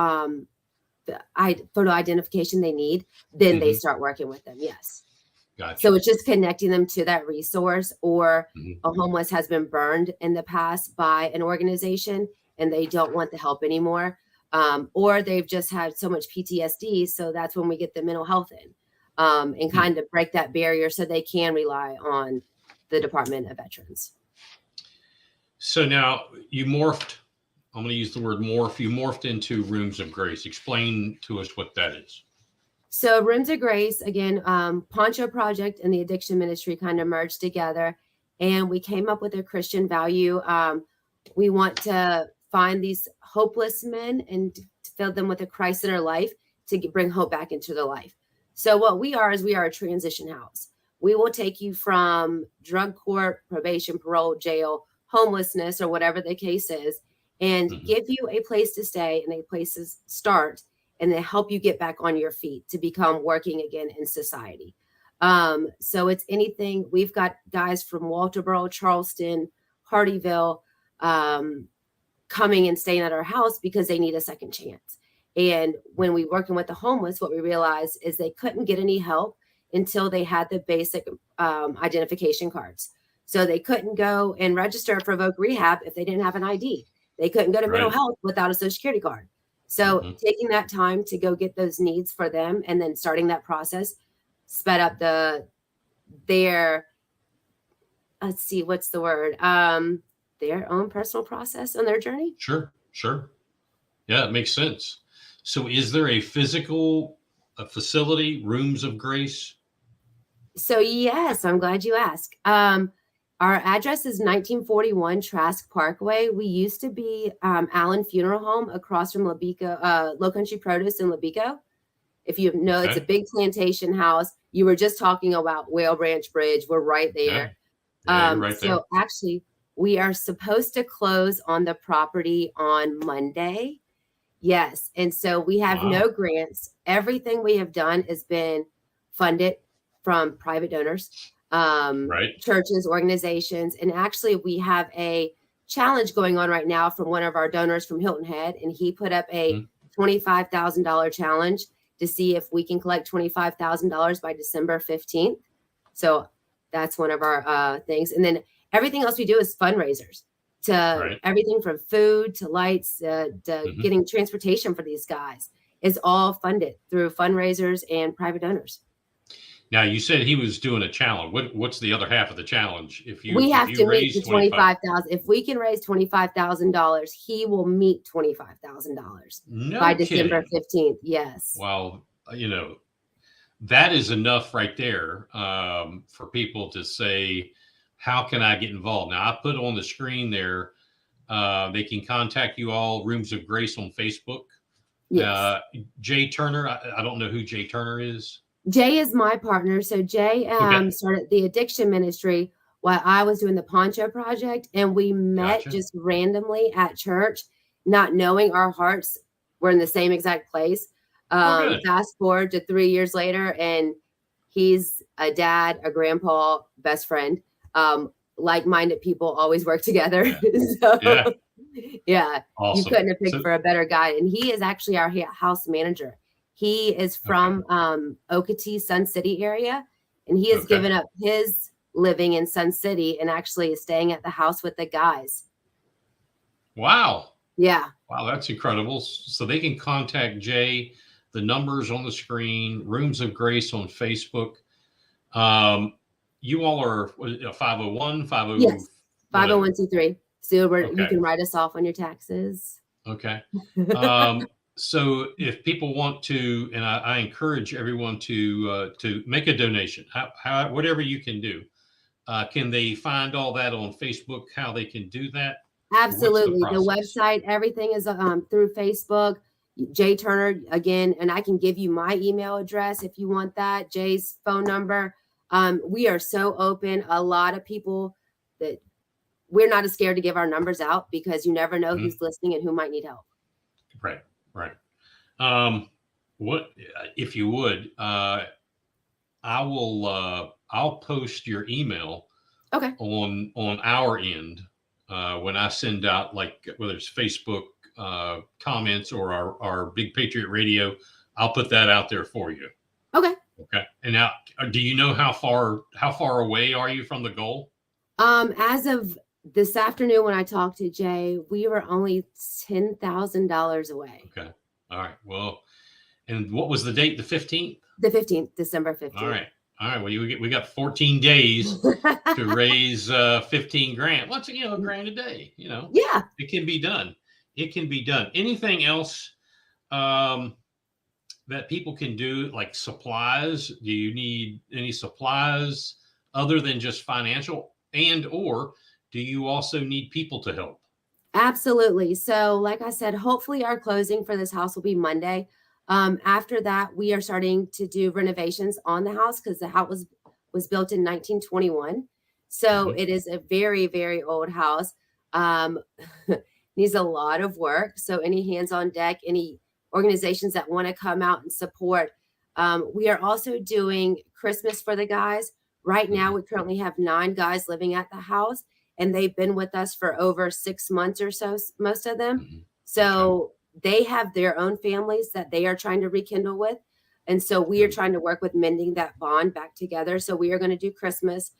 photo identification they need, then they start working with them. Yes. Gotcha. So it's just connecting them to that resource, or a homeless has been burned in the past by an organization and they don't want the help anymore. Or they've just had so much PTSD. So that's when we get the mental health in and kind of break that barrier so they can rely on the Department of Veterans. So now you morphed, I'm going to use the word morph. You morphed into Rooms of Grace. Explain to us what that is. So Rooms of Grace, again, Poncho Project and the Addiction Ministry kind of merged together, and we came up with a Christian value. We want to find these hopeless men and to fill them with a Christ in their life to bring hope back into their life. So what we are is we are a transition house. We will take you from drug court, probation, parole, jail, homelessness, or whatever the case is, and give you a place to stay and a place to start, and then help you get back on your feet to become working again in society. So it's anything. We've got guys from Walterboro, Charleston, Hardyville, coming and staying at our house because they need a second chance. And when we working with the homeless, what we realized is they couldn't get any help until they had the basic identification cards. So they couldn't go and register for Voc Rehab if they didn't have an ID. They couldn't go to mental health without a Social Security card. So taking that time to go get those needs for them and then starting that process sped up their own personal process on their journey. Sure. Yeah, it makes sense. So is there a physical facility, Rooms of Grace? So yes, I'm glad you asked. Our address is 1941 Trask Parkway. We used to be Allen Funeral Home across from Low Country Produce in Labico. If you know, it's a big plantation house. You were just talking about Whale Branch Bridge. We're right there. Yeah, right there. So actually, we are supposed to close on the property on Monday. Yes. And so we have no grants. Everything we have done has been funded from private donors. Churches, organizations. And actually we have a challenge going on right now from one of our donors from Hilton Head. And he put up a $25,000 challenge to see if we can collect $25,000 by December 15th. So that's one of our things. And then everything else we do is fundraisers to everything from food to lights, to getting transportation for these guys is all funded through fundraisers and private donors. Now you said he was doing a challenge. What's the other half of the challenge? We have to meet the $25,000. If we can raise $25,000, he will meet $25,000 by December 15th. Yes. Well, that is enough right there for people to say, how can I get involved? Now I put on the screen there. They can contact you all, Rooms of Grace on Facebook. Yes. Jay Turner. I don't know who Jay Turner is. Jay is my partner. So Jay Okay. started the addiction ministry while I was doing the Poncho Project, and we met Gotcha. just randomly at church, not knowing our hearts were in the same exact place. Oh, good. Fast forward to 3 years later, and he's a dad, a grandpa, best friend. Like-minded people always work together. Yeah. So Yeah. yeah, you Awesome. couldn't have picked So, for a better guy. And he is actually our house manager. He is okay. from Okatee, Sun City area, and he has Okay. given up his living in Sun City and actually is staying at the house with the guys. Wow. Yeah, Wow, that's incredible. So they can contact Jay. The numbers on the screen, Rooms of Grace on Facebook. You all are 501, 50, yes, whatever. 501c3. So you Okay. can write us off on your taxes. Okay. So if people want to, and I encourage everyone to make a donation, whatever you can do. Can they find all that on Facebook? How they can do that? What's the Absolutely. The process? website, everything is through Facebook. Jay Turner again, and I can give you my email address if you want that. Jay's phone number. We are so open. A lot of people that we're not as scared to give our numbers out because you never know Mhm. who's listening and who might need help. Right, right. What if you would? I'll post your email Okay. on our end when I send out, like, whether it's Facebook comments or our Big Patriot Radio. I'll put that out there for you. Okay. Okay. And now, do you know how far away are you from the goal? As of this afternoon when I talked to Jay, we were only $10,000 away. Okay. All right. Well, and what was the date? The 15th? The 15th, December 15th. All right. All right. Well, we got 14 days to raise 15 grand. What's a grand a day? Yeah. It can be done. It can be done. Anything else that people can do, like supplies? Do you need any supplies other than just financial, or do you also need people to help? Absolutely. So, like I said, hopefully our closing for this house will be Monday. After that, we are starting to do renovations on the house because the house was built in 1921. So it is a very, very old house. Needs a lot of work. So any hands on deck, any organizations that want to come out and support. We are also doing Christmas for the guys. Right now, we currently have 9 guys living at the house, and they've been with us for over 6 months or so, most of them. So they have their own families that they are trying to rekindle with. And so we are trying to work with mending that bond back together. So we are going to do Christmas.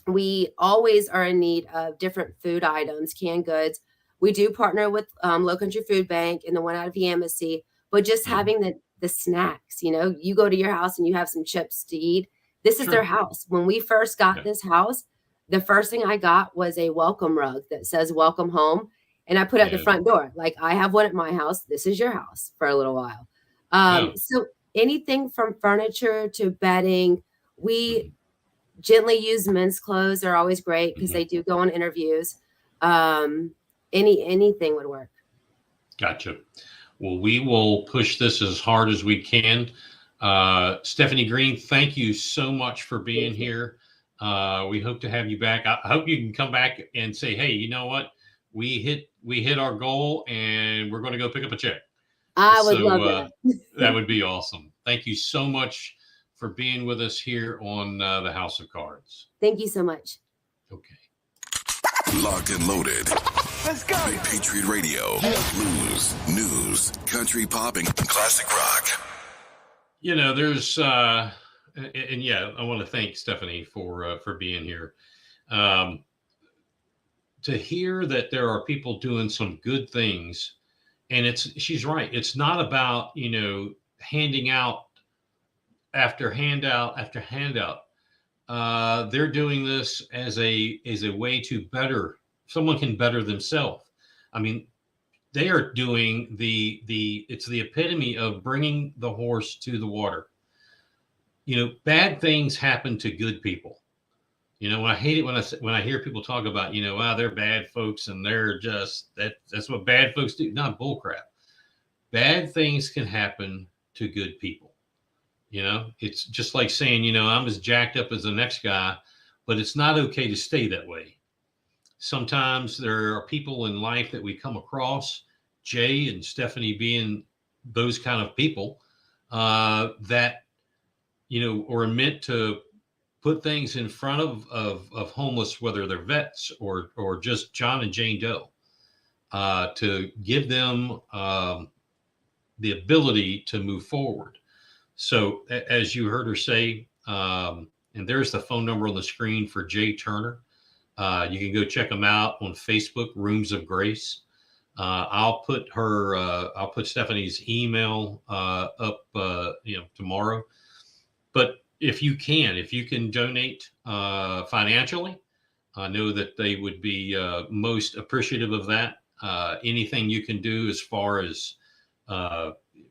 We always are in need of different food items, canned goods. We do partner with Low Country Food Bank and the one out of the embassy, but just having the snacks, you go to your house and you have some chips to eat. This is their house. When we first got this house, the first thing I got was a welcome rug that says welcome home. And I put it at the front door. Like, I have one at my house. This is your house for a little while. So anything from furniture to bedding, we gently use men's clothes. They're always great because they do go on interviews. Anything would work. Gotcha. Well, we will push this as hard as we can. Stephanie Green, thank you so much for being here. We hope to have you back. I hope you can come back and say, hey, you know what? We hit our goal and we're going to go pick up a check. I would love that. That would be awesome. Thank you so much for being with us here on the House of Cards. Thank you so much. Okay. Locked and loaded. Let's go. Big Patriot Radio. Blues, news, country pop, and classic rock. There's I want to thank Stephanie for being here. To hear that there are people doing some good things, and she's right. It's not about handing out after handout after handout. They're doing this as a way to better. Someone can better themselves. I mean, they are doing it's the epitome of bringing the horse to the water. Bad things happen to good people. I hate it when I hear people talk about, they're bad folks and they're just that's what bad folks do. Not bullcrap. Bad things can happen to good people. You know, it's just like saying, you know, I'm as jacked up as the next guy, but it's not okay to stay that way. Sometimes there are people in life that we come across, Jay and Stephanie being those kind of people, that, you know, are meant to put things in front of homeless, whether they're vets or just John and Jane Doe, to give them the ability to move forward. So as you heard her say, and there's the phone number on the screen for Jay Turner. You can go check them out on Facebook, Rooms of Grace. I'll put Stephanie's email up, tomorrow. But if you can donate financially, I know that they would be most appreciative of that. Anything you can do as far as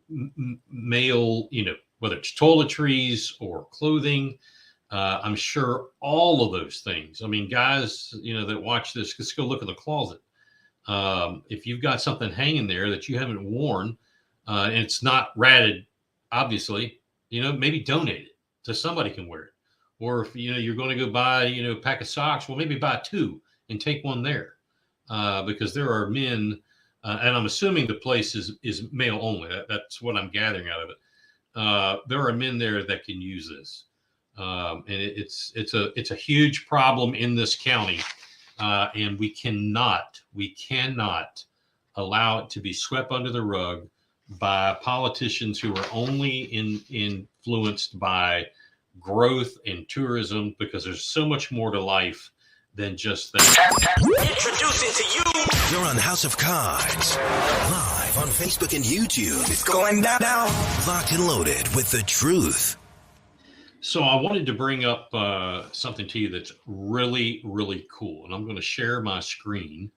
mail, you know, whether it's toiletries or clothing, I'm sure all of those things. I mean, guys, you know, that watch this, just go look in the closet. If you've got something hanging there that you haven't worn, and it's not ratted, obviously, you know, maybe donate it so somebody can wear it. Or if, you know, you're going to go buy, you know, a pack of socks, well, maybe buy two and take one there. Because there are men, and I'm assuming the place is male only. That's what I'm gathering out of it. There are men there that can use this. And it's a huge problem in this county. And we cannot allow it to be swept under the rug by politicians who are only influenced by growth and tourism, because there's so much more to life than just that. Introducing to you. You're on House of Cards, live on Facebook and YouTube. It's going down now. Locked and loaded with the truth. So I wanted to bring up something to you that's really, really cool. And I'm going to share my screen.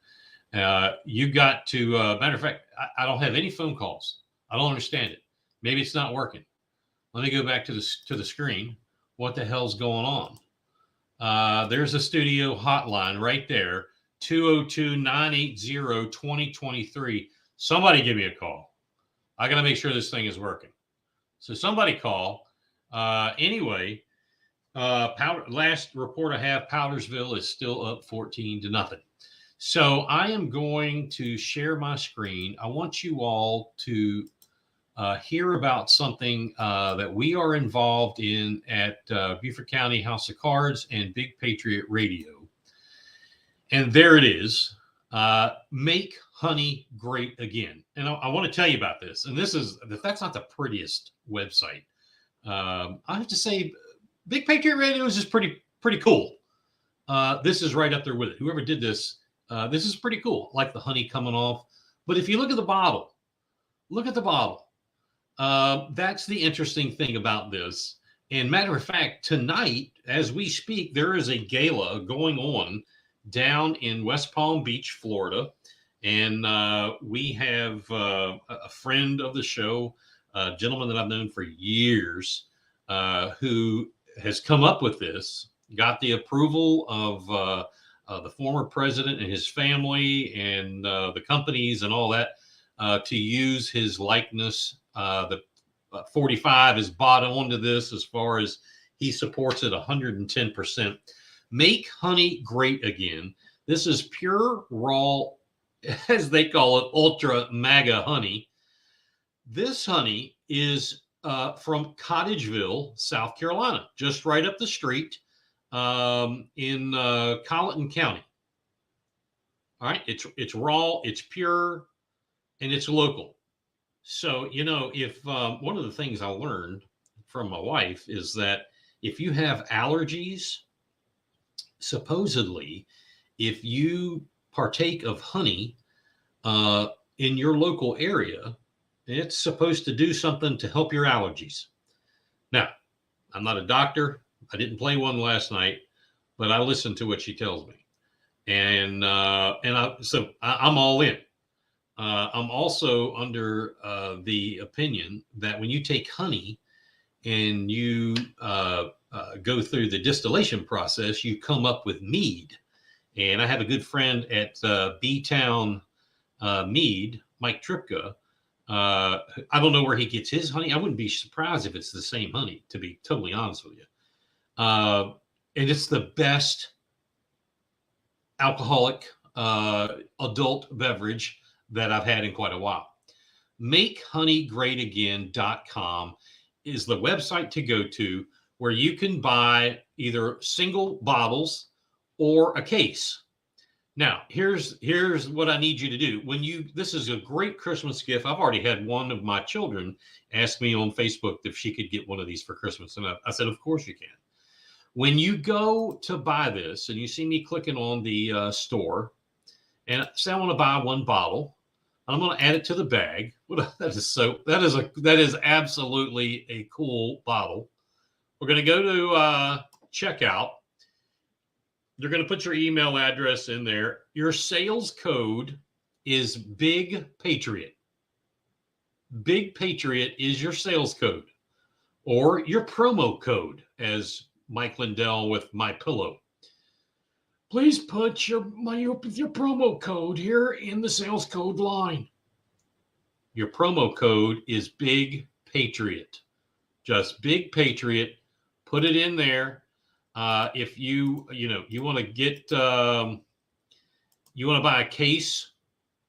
You got to, matter of fact, I don't have any phone calls. I don't understand it. Maybe it's not working. Let me go back to the screen. What the hell's going on? There's a studio hotline right there, 202-980-2023. Somebody give me a call. I got to make sure this thing is working. So somebody call. Anyway, last report I have, Powdersville is still up 14-0. So I am going to share my screen. I want you all to hear about something that we are involved in at Beaufort County House of Cards and Big Patriot Radio. And there it is. Make honey great again. And I want to tell you about this. And that's not the prettiest website. I have to say, Big Patriot Radio is just pretty cool. This is right up there with it. Whoever did this, this is pretty cool. I like the honey coming off. But if you look at the bottle, that's the interesting thing about this. And matter of fact, tonight, as we speak, there is a gala going on down in West Palm Beach, Florida. And we have a friend of the show, a gentleman that I've known for years, who has come up with this, got the approval of the former president and his family and the companies and all that to use his likeness. The 45 is bought onto this as far as he supports it 110%. Make honey great again. This is pure, raw, as they call it, ultra mega honey. This honey is from Cottageville, South Carolina, just right up the street in Colleton County. All right, it's raw, it's pure, and it's local. So, you know, if one of the things I learned from my wife is that if you have allergies, supposedly, if you partake of honey in your local area, it's supposed to do something to help your allergies. Now, I'm not a doctor. I didn't play one last night, but I listened to what she tells me. And so I'm all in. I'm also under the opinion that when you take honey and you go through the distillation process, you come up with mead. And I have a good friend at B-Town Mead, Mike Tripka, I don't know where he gets his honey. I wouldn't be surprised if it's the same honey, to be totally honest with you. And it's the best alcoholic adult beverage that I've had in quite a while. MakeHoneyGreatAgain.com is the website to go to where you can buy either single bottles or a case. Now, here's what I need you to do. This is a great Christmas gift. I've already had one of my children ask me on Facebook if she could get one of these for Christmas. And I said, of course you can. When you go to buy this and you see me clicking on the store and say I want to buy one bottle, I'm going to add it to the bag. That is absolutely a cool bottle. We're going to go to checkout. You're going to put your email address in there. Your sales code is Big Patriot. Big Patriot is your sales code, or your promo code, as Mike Lindell with My Pillow. Please put your promo code here in the sales code line. Your promo code is Big Patriot. Just Big Patriot. Put it in there. If you want to get, you want to buy a case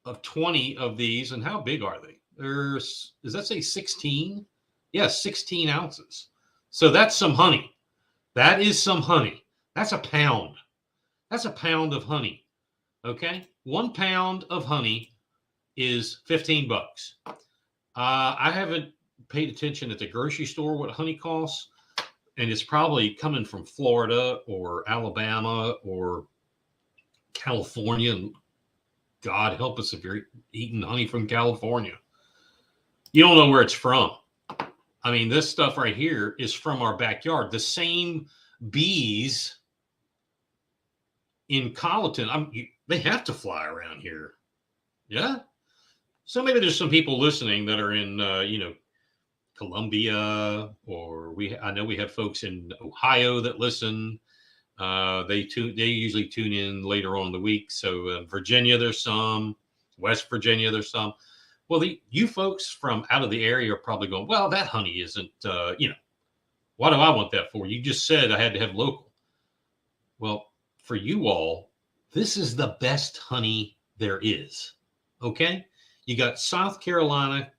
of 20 of these, and how big are they? Does that say 16? Yes, 16 ounces. So that's some honey. That is some honey. That's a pound. That's a pound of honey. Okay. 1 pound of honey is $15. I haven't paid attention at the grocery store what honey costs. And it's probably coming from Florida or Alabama or California. And God help us if you're eating honey from California. You don't know where it's from. I mean, this stuff right here is from our backyard. The same bees in Colleton, they have to fly around here. Yeah. So maybe there's some people listening that are in, Columbia, or I know we have folks in Ohio that listen. They usually tune in later on in the week. So Virginia, there's some. West Virginia, there's some. Well, you folks from out of the area are probably going, well, that honey isn't, why do I want that for? You just said I had to have local. Well, for you all, this is the best honey there is. Okay? You got South Carolina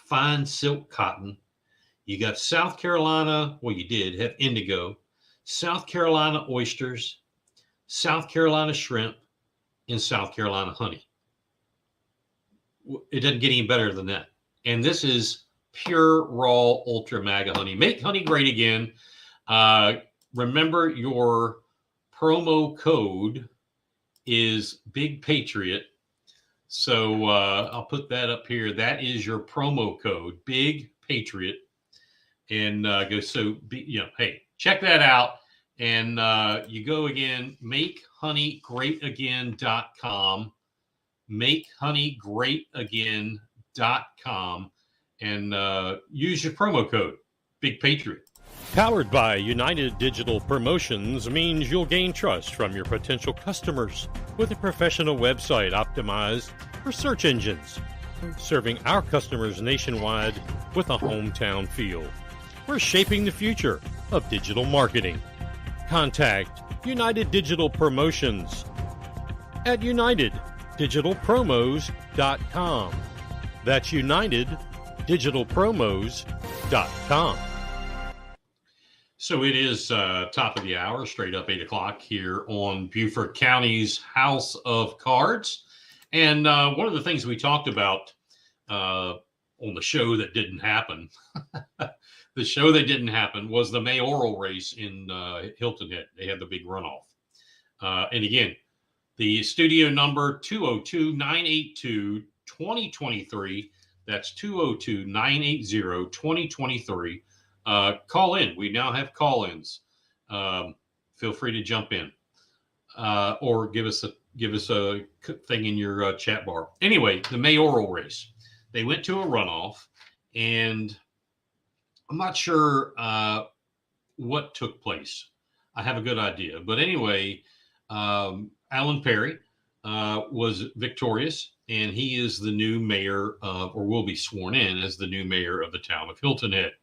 fine silk cotton. You got South Carolina, well, you did have indigo, South Carolina oysters, South Carolina shrimp, and South Carolina honey. It doesn't get any better than that. And this is pure, raw, ultra mega honey. Make honey great again. Remember, your promo code is Big Patriot. So I'll put that up here. That is your promo code, Big Patriot. And hey, check that out. And you go again, MakeHoneyGreatAgain.com. MakeHoneyGreatAgain.com. And use your promo code, Big Patriot. Powered by United Digital Promotions means you'll gain trust from your potential customers with a professional website optimized for search engines, serving our customers nationwide with a hometown feel. We're shaping the future of digital marketing. Contact United Digital Promotions at UnitedDigitalPromos.com. That's UnitedDigitalPromos.com. So it is top of the hour, straight up 8 o'clock here on Beaufort County's House of Cards. And one of the things we talked about on the show that didn't happen, the show that didn't happen was the mayoral race in Hilton Head. They had the big runoff. And again, the studio number 202-982-2023. That's 202-980-2023. Call in. We now have call-ins. Feel free to jump in or give us a thing in your chat bar. Anyway, the mayoral race. They went to a runoff, and I'm not sure what took place. I have a good idea. But anyway, Alan Perry was victorious, and he is the new mayor of, or will be sworn in as the new mayor of the town of Hilton Head.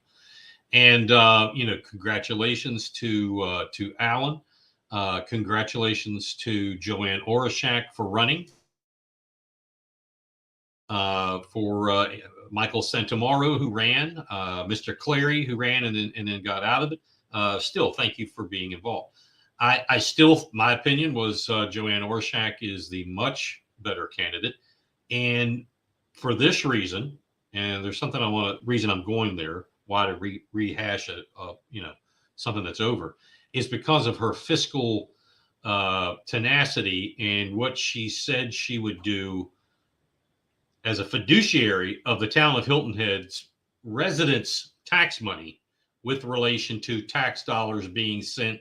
And congratulations to Alan. Congratulations to Joanne Orishak for running. For Michael Santamaro, who ran, Mr. Clary, who ran and then got out of it. Still, thank you for being involved. I still, my opinion was Joanne Orishak is the much better candidate. And for this reason, and there's something reason I'm going there, why to rehash something that's over, is because of her fiscal tenacity and what she said she would do as a fiduciary of the town of Hilton Head's residents' tax money with relation to tax dollars being sent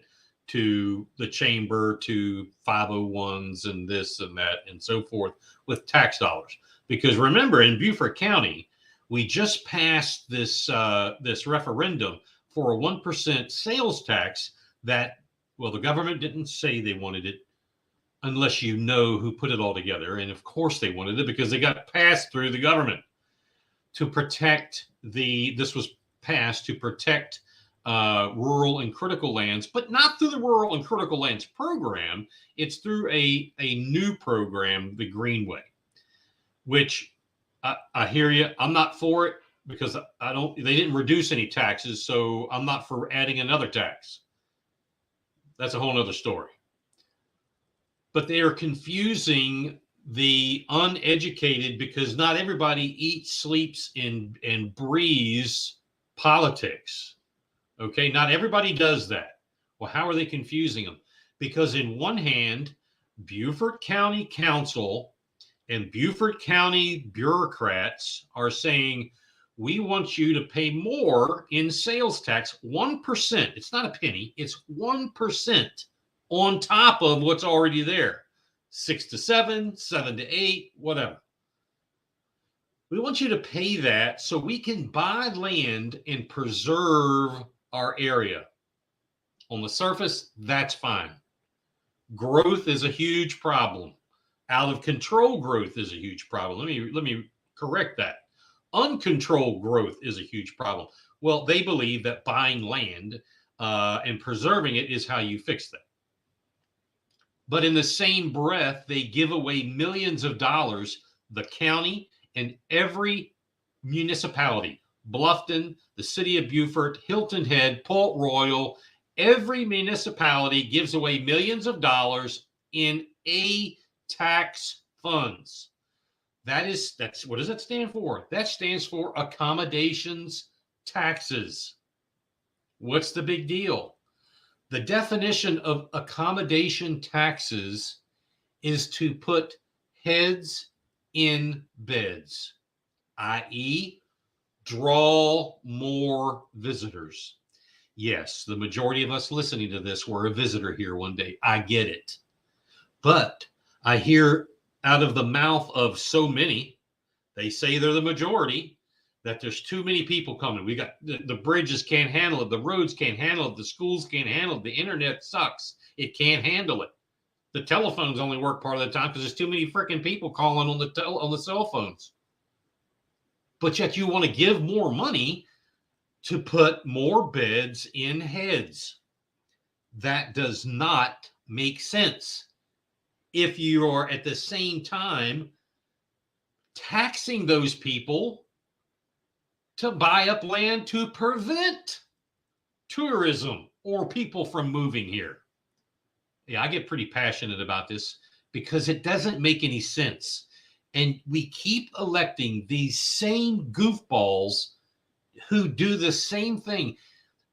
to the chamber, to 501s and this and that and so forth with tax dollars. Because remember, in Beaufort County, we just passed this referendum for a 1% sales tax that, well, the government didn't say they wanted it unless you know who put it all together. And of course they wanted it because they got passed through the government to protect this was passed to protect rural and critical lands, but not through the Rural and Critical Lands program. It's through a new program, the Greenway, which I hear you. I'm not for it because they didn't reduce any taxes. So I'm not for adding another tax. That's a whole nother story. But they are confusing the uneducated because not everybody eats, sleeps, and breathes politics. Okay, not everybody does that. Well, how are they confusing them? Because in one hand, Beaufort County Council and Beaufort County bureaucrats are saying, we want you to pay more in sales tax, 1%. It's not a penny, it's 1% on top of what's already there. 6 to 7, 7 to 8, whatever. We want you to pay that so we can buy land and preserve our area. On the surface, that's fine. Growth is a huge problem. Out of control growth is a huge problem. Let me correct that. Uncontrolled growth is a huge problem. Well, they believe that buying land and preserving it is how you fix that. But in the same breath, they give away millions of dollars, the county and every municipality, Bluffton, the city of Beaufort, Hilton Head, Port Royal, every municipality gives away millions of dollars in tax funds. That's what does that stand for? That stands for accommodations taxes. What's the big deal? The definition of accommodation taxes is to put heads in beds, i.e., draw more visitors. Yes, the majority of us listening to this were a visitor here one day. I get it. But I hear out of the mouth of so many, they say they're the majority, that there's too many people coming. We got the bridges can't handle it. The roads can't handle it. The schools can't handle it. The internet sucks. It can't handle it. The telephones only work part of the time because there's too many freaking people calling on the cell phones. But yet you want to give more money to put more beds in heads. That does not make sense. If you are at the same time taxing those people to buy up land to prevent tourism or people from moving here. Yeah, I get pretty passionate about this because it doesn't make any sense. And we keep electing these same goofballs who do the same thing.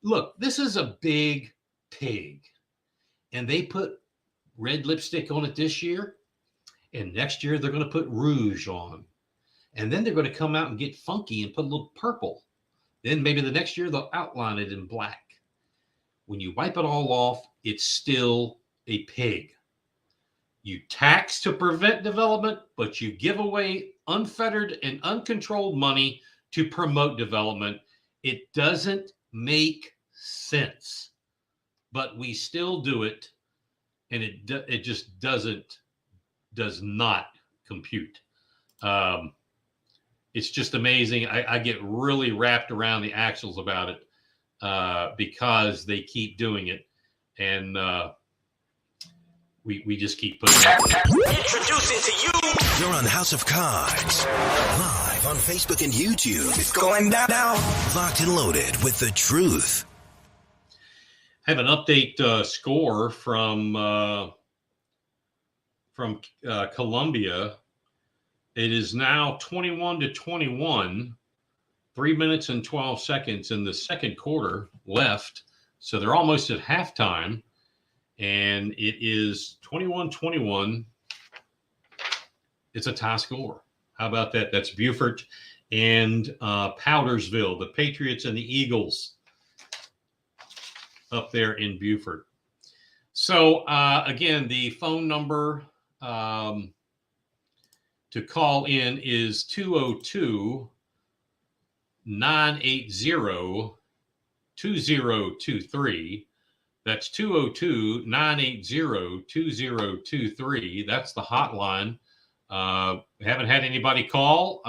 Look, this is a big pig, and they put red lipstick on it this year, and next year they're going to put rouge on. And then they're going to come out and get funky and put a little purple. Then maybe the next year they'll outline it in black. When you wipe it all off, it's still a pig. You tax to prevent development, but you give away unfettered and uncontrolled money to promote development. It doesn't make sense, but we still do it, and it just doesn't does not compute. It's just amazing. I get really wrapped around the axles about it because they keep doing it. And we just keep putting up with it. Introducing to you. You're on House of Cards, live on Facebook and YouTube. It's going down. Locked and loaded with the truth. I have an update score from Columbia. It is now 21-21, 3 minutes and 12 seconds in the second quarter left. So they're almost at halftime, and it is 21-21. It's a tie score. How about that? That's Beaufort and Powdersville, the Patriots and the Eagles up there in Beaufort. So, again, the phone number to call in is 202-980-2023. That's 202-980-2023. That's the hotline. Haven't had anybody call.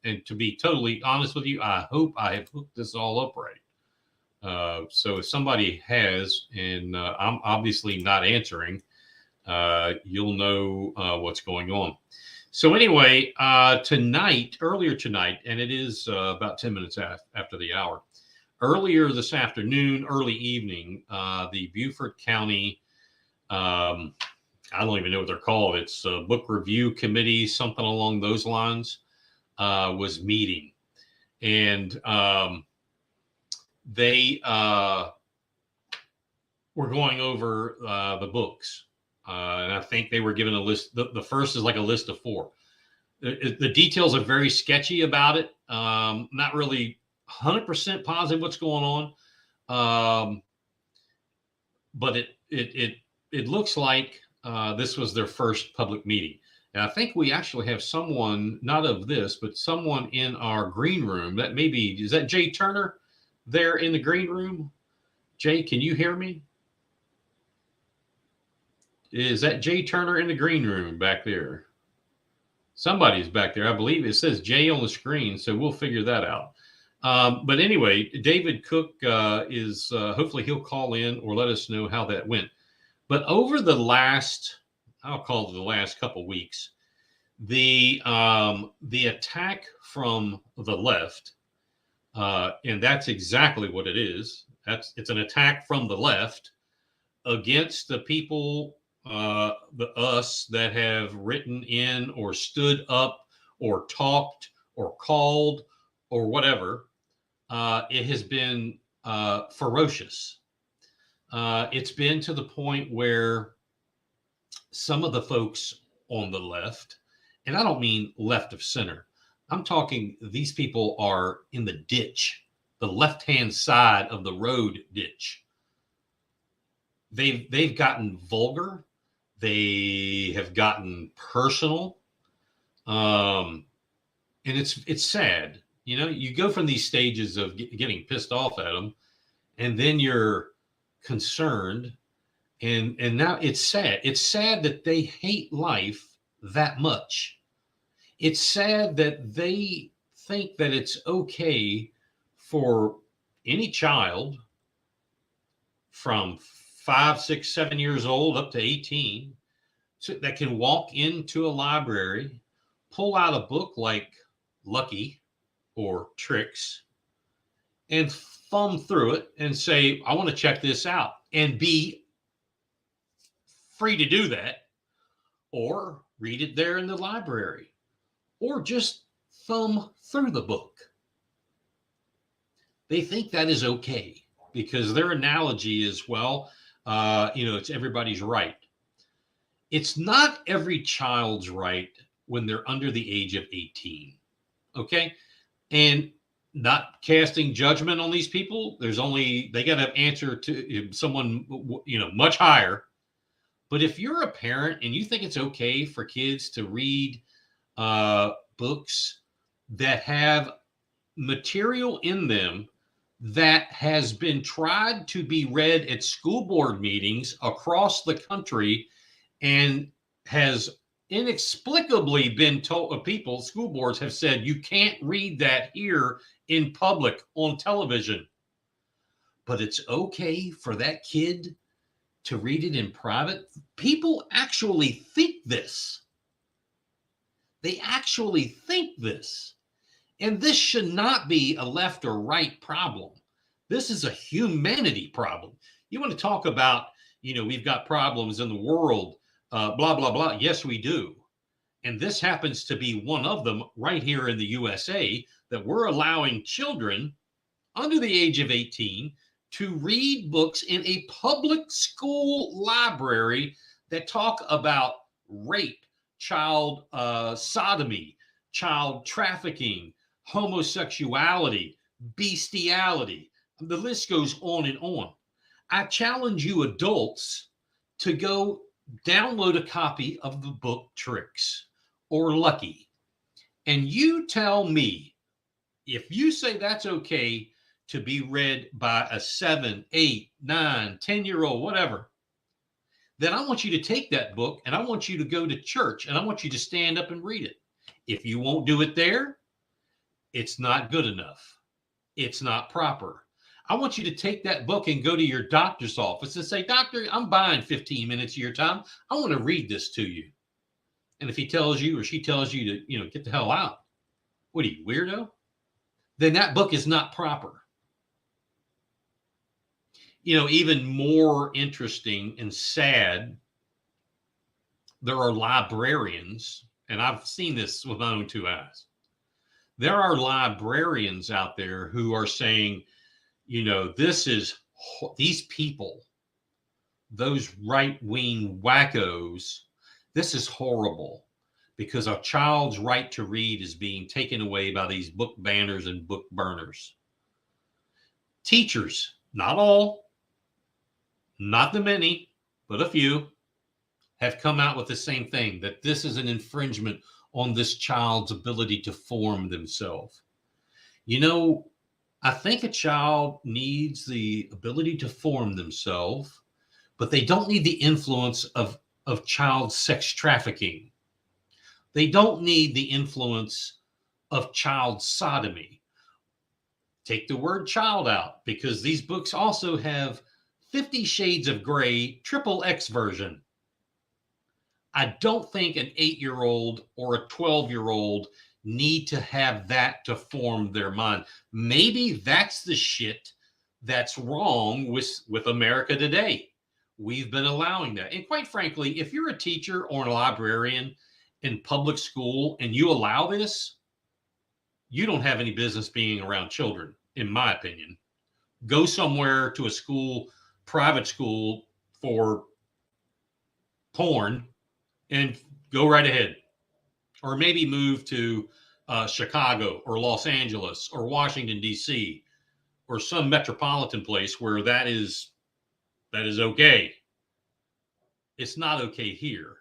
And to be totally honest with you, I hope I have hooked this all up right. So if somebody has, and I'm obviously not answering, you'll know what's going on. So anyway, earlier tonight, and it is about 10 minutes after the hour, earlier this afternoon, early evening, the Beaufort County, I don't even know what they're called. It's a book review committee, something along those lines, was meeting. And they were going over the books. And I think they were given a list. The first is like a list of 4. The details are very sketchy about it. Not really 100% positive what's going on. But it looks like this was their first public meeting. And I think we actually have someone, not of this, but someone in our green room. That maybe, is that Jay Turner there in the green room? Jay, can you hear me? Is that Jay Turner in the green room back there? Somebody's back there. I believe it says Jay on the screen, so we'll figure that out. But anyway, David Cook is, hopefully he'll call in or let us know how that went. But over the last, I'll call it the last couple weeks, the attack from the left, and that's exactly what it is. It's an attack from the left against the people, us that have written in or stood up or talked or called or whatever. It has been ferocious. It's been to the point where some of the folks on the left, and I don't mean left of center, I'm talking these people are in the ditch, the left-hand side of the road ditch. They've gotten vulgar. They have gotten personal. And it's sad. You know, you go from these stages of getting pissed off at them, and then you're concerned. And now it's sad. It's sad that they hate life that much. It's sad that they think that it's okay for any child from 5, 6, 7 years old up to 18 that can walk into a library, pull out a book like Lucky or Tricks, and thumb through it and say, I want to check this out, and be free to do that, or read it there in the library, or just thumb through the book. They think that is okay because their analogy is, well, it's everybody's right. It's not every child's right when they're under the age of 18. Okay. And not casting judgment on these people. They got to answer to someone, much higher. But if you're a parent and you think it's okay for kids to read books that have material in them that has been tried to be read at school board meetings across the country and has inexplicably been told, school boards have said, you can't read that here in public on television. But it's okay for that kid to read it in private. People actually think this. They actually think this. And this should not be a left or right problem. This is a humanity problem. You want to talk about, we've got problems in the world, blah, blah, blah. Yes, we do. And this happens to be one of them right here in the USA, that we're allowing children under the age of 18 to read books in a public school library that talk about rape, child sodomy, child trafficking, homosexuality, bestiality. The list goes on and on. I challenge you adults to go download a copy of the book Tricks or Lucky, and you tell me if you say that's okay to be read by a 7, 8, 9, 10-year-old, whatever, then I want you to take that book and I want you to go to church and I want you to stand up and read it. If you won't do it there, it's not good enough. It's not proper. I want you to take that book and go to your doctor's office and say, doctor, I'm buying 15 minutes of your time. I want to read this to you. And if he tells you or she tells you to, get the hell out, what are you, weirdo? Then that book is not proper. Even more interesting and sad, there are librarians, and I've seen this with my own two eyes. There are librarians out there who are saying, these people, those right-wing wackos, this is horrible because a child's right to read is being taken away by these book banners and book burners. Teachers, not all, not the many, but a few, have come out with the same thing, that this is an infringement on this child's ability to form themselves. I think a child needs the ability to form themselves, but they don't need the influence of child sex trafficking. They don't need the influence of child sodomy. Take the word child out, because these books also have 50 Shades of Grey, XXX version. I don't think an 8-year-old or a 12-year-old need to have that to form their mind. Maybe that's the shit that's wrong with America today. We've been allowing that. And quite frankly, if you're a teacher or a librarian in public school and you allow this, you don't have any business being around children, in my opinion. Go somewhere to a school, private school for porn, and go right ahead. Or maybe move to Chicago or Los Angeles or Washington, D.C., or some metropolitan place where that is okay. It's not okay here.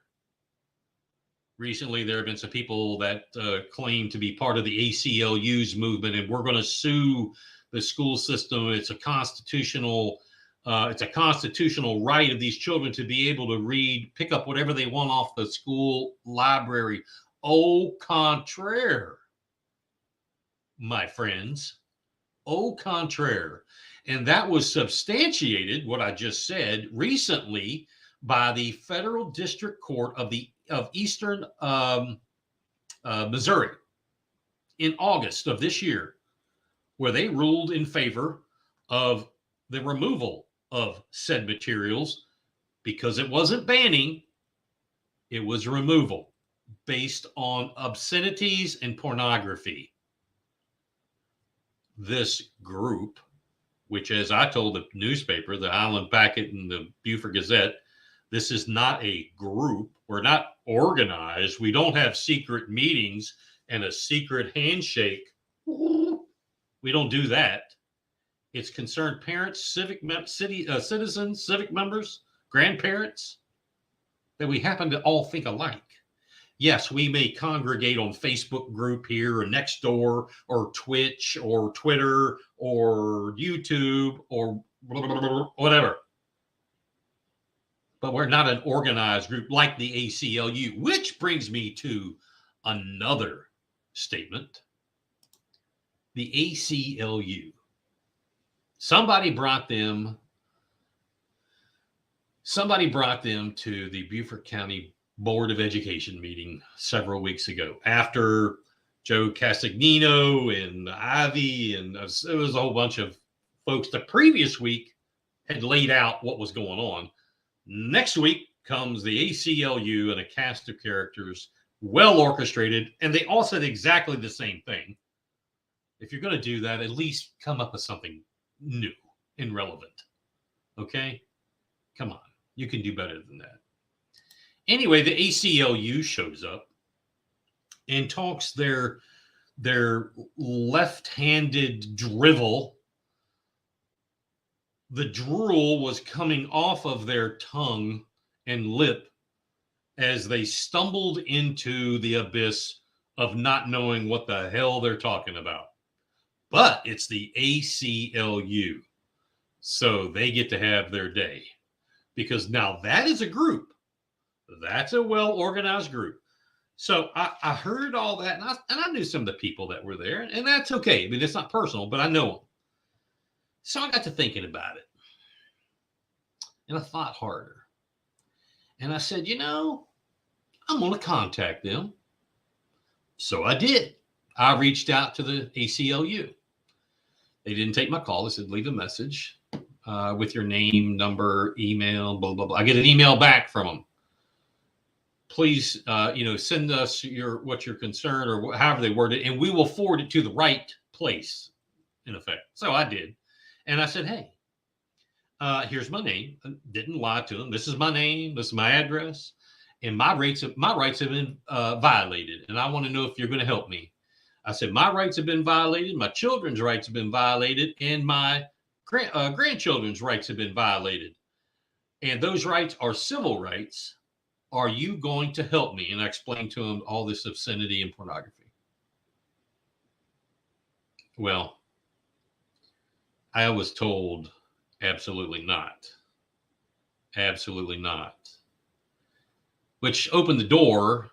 Recently, there have been some people that claim to be part of the ACLU's movement, and we're going to sue the school system. It's a constitutional right of these children to be able to read, pick up whatever they want off the school library. Au contraire, my friends. Au contraire. And that was substantiated, what I just said, recently by the Federal District Court of Eastern Missouri in August of this year, where they ruled in favor of the removal of said materials, because it wasn't banning, it was removal based on obscenities and pornography. This group, which, as I told the newspaper, the Highland Packet and the Beaufort Gazette, this is not a group. We're not organized. We don't have secret meetings and a secret handshake. We don't do that. It's concerned parents, citizens, civic members, grandparents, that we happen to all think alike. Yes, we may congregate on Facebook group here or Nextdoor or Twitch or Twitter or YouTube or whatever. but we're not an organized group like the ACLU, which brings me to another statement. The ACLU. Somebody brought them to the Beaufort County Board of Education meeting several weeks ago after Joe Castagnino and Ivy, and it was a whole bunch of folks the previous week had laid out what was going on. Next week comes the ACLU and a cast of characters, well orchestrated, and they all said exactly the same thing. If you're going to do that, at least come up with something new and relevant. Okay? Come on. You can do better than that. Anyway, the ACLU shows up and talks their left-handed drivel. The drool was coming off of their tongue and lip as they stumbled into the abyss of not knowing what the hell they're talking about. But it's the ACLU, so they get to have their day. Because now that is a group. That's a well-organized group. So I heard all that, and I knew some of the people that were there, and that's okay. I mean, it's not personal, but I know them. So I got to thinking about it, and I thought harder. And I said, I'm going to contact them. So I did. I reached out to the ACLU. They didn't take my call. They said, leave a message with your name, number, email, blah, blah, blah. I get an email back from them. Please, send us what your concern or however they word it, and we will forward it to the right place, in effect. So I did. And I said, hey, here's my name. I didn't lie to them. This is my name. This is my address. And my rights have been violated. And I want to know if you're going to help me. I said, my rights have been violated. My children's rights have been violated. And my grandchildren's rights have been violated. And those rights are civil rights. Are you going to help me? And I explained to him all this obscenity and pornography. Well, I was told absolutely not. Absolutely not. Which opened the door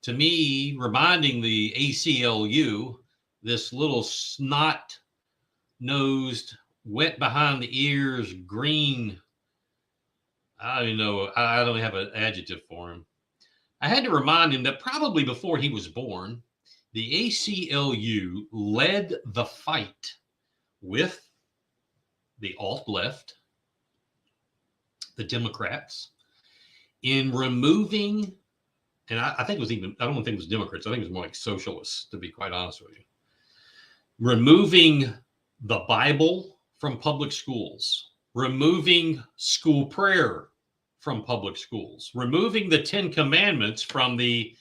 to me reminding the ACLU, this little snot-nosed, wet behind the ears, green, I don't even know, I don't have an adjective for him. I had to remind him that probably before he was born, the ACLU led the fight with the alt-left, the Democrats, in removing, and I think it was even, I don't think it was Democrats, I think it was more like socialists, to be quite honest with you, removing the Bible from public schools, removing school prayer from public schools, removing the 10 Commandments from the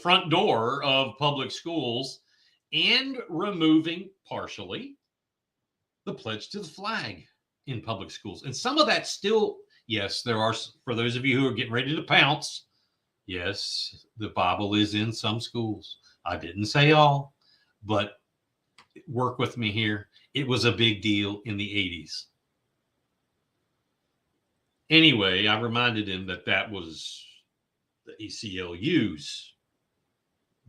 front door of public schools, and removing partially the pledge to the flag in public schools. And some of that still, yes, there are, for those of you who are getting ready to pounce, yes, the Bible is in some schools. I didn't say all, but work with me here. It was a big deal in the 80s. Anyway, I reminded him that that was the ACLU's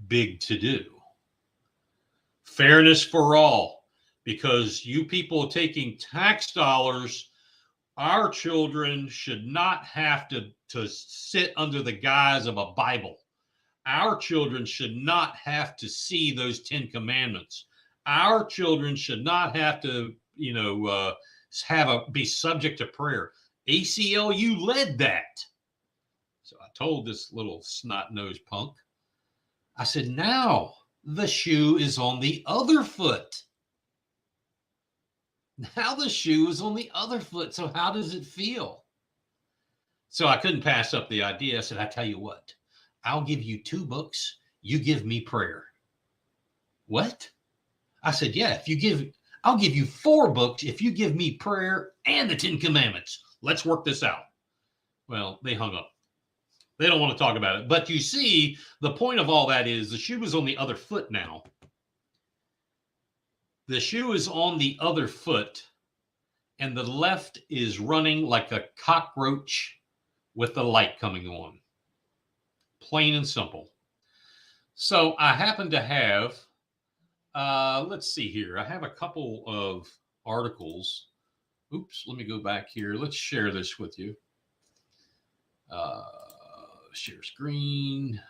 big to-do. Fairness for all, because you people taking tax dollars, our children should not have to sit under the guise of a Bible. Our children should not have to see those 10 Commandments. Our children should not have to, be subject to prayer. ACLU led that. So I told this little snot-nosed punk, I said, now the shoe is on the other foot. Now the shoe is on the other foot. So how does it feel? So I couldn't pass up the idea. I said, I tell you what, I'll give you 2 books. You give me prayer. What? I said, yeah, I'll give you 4 books if you give me prayer and the 10 Commandments. Let's work this out. Well, they hung up. They don't want to talk about it. But you see, the point of all that is the shoe is on the other foot now. The shoe is on the other foot. and the left is running like a cockroach with the light coming on. Plain and simple. So I happen to have, let's see here. I have a couple of articles. Oops, let me go back here. Let's share this with you. Share screen.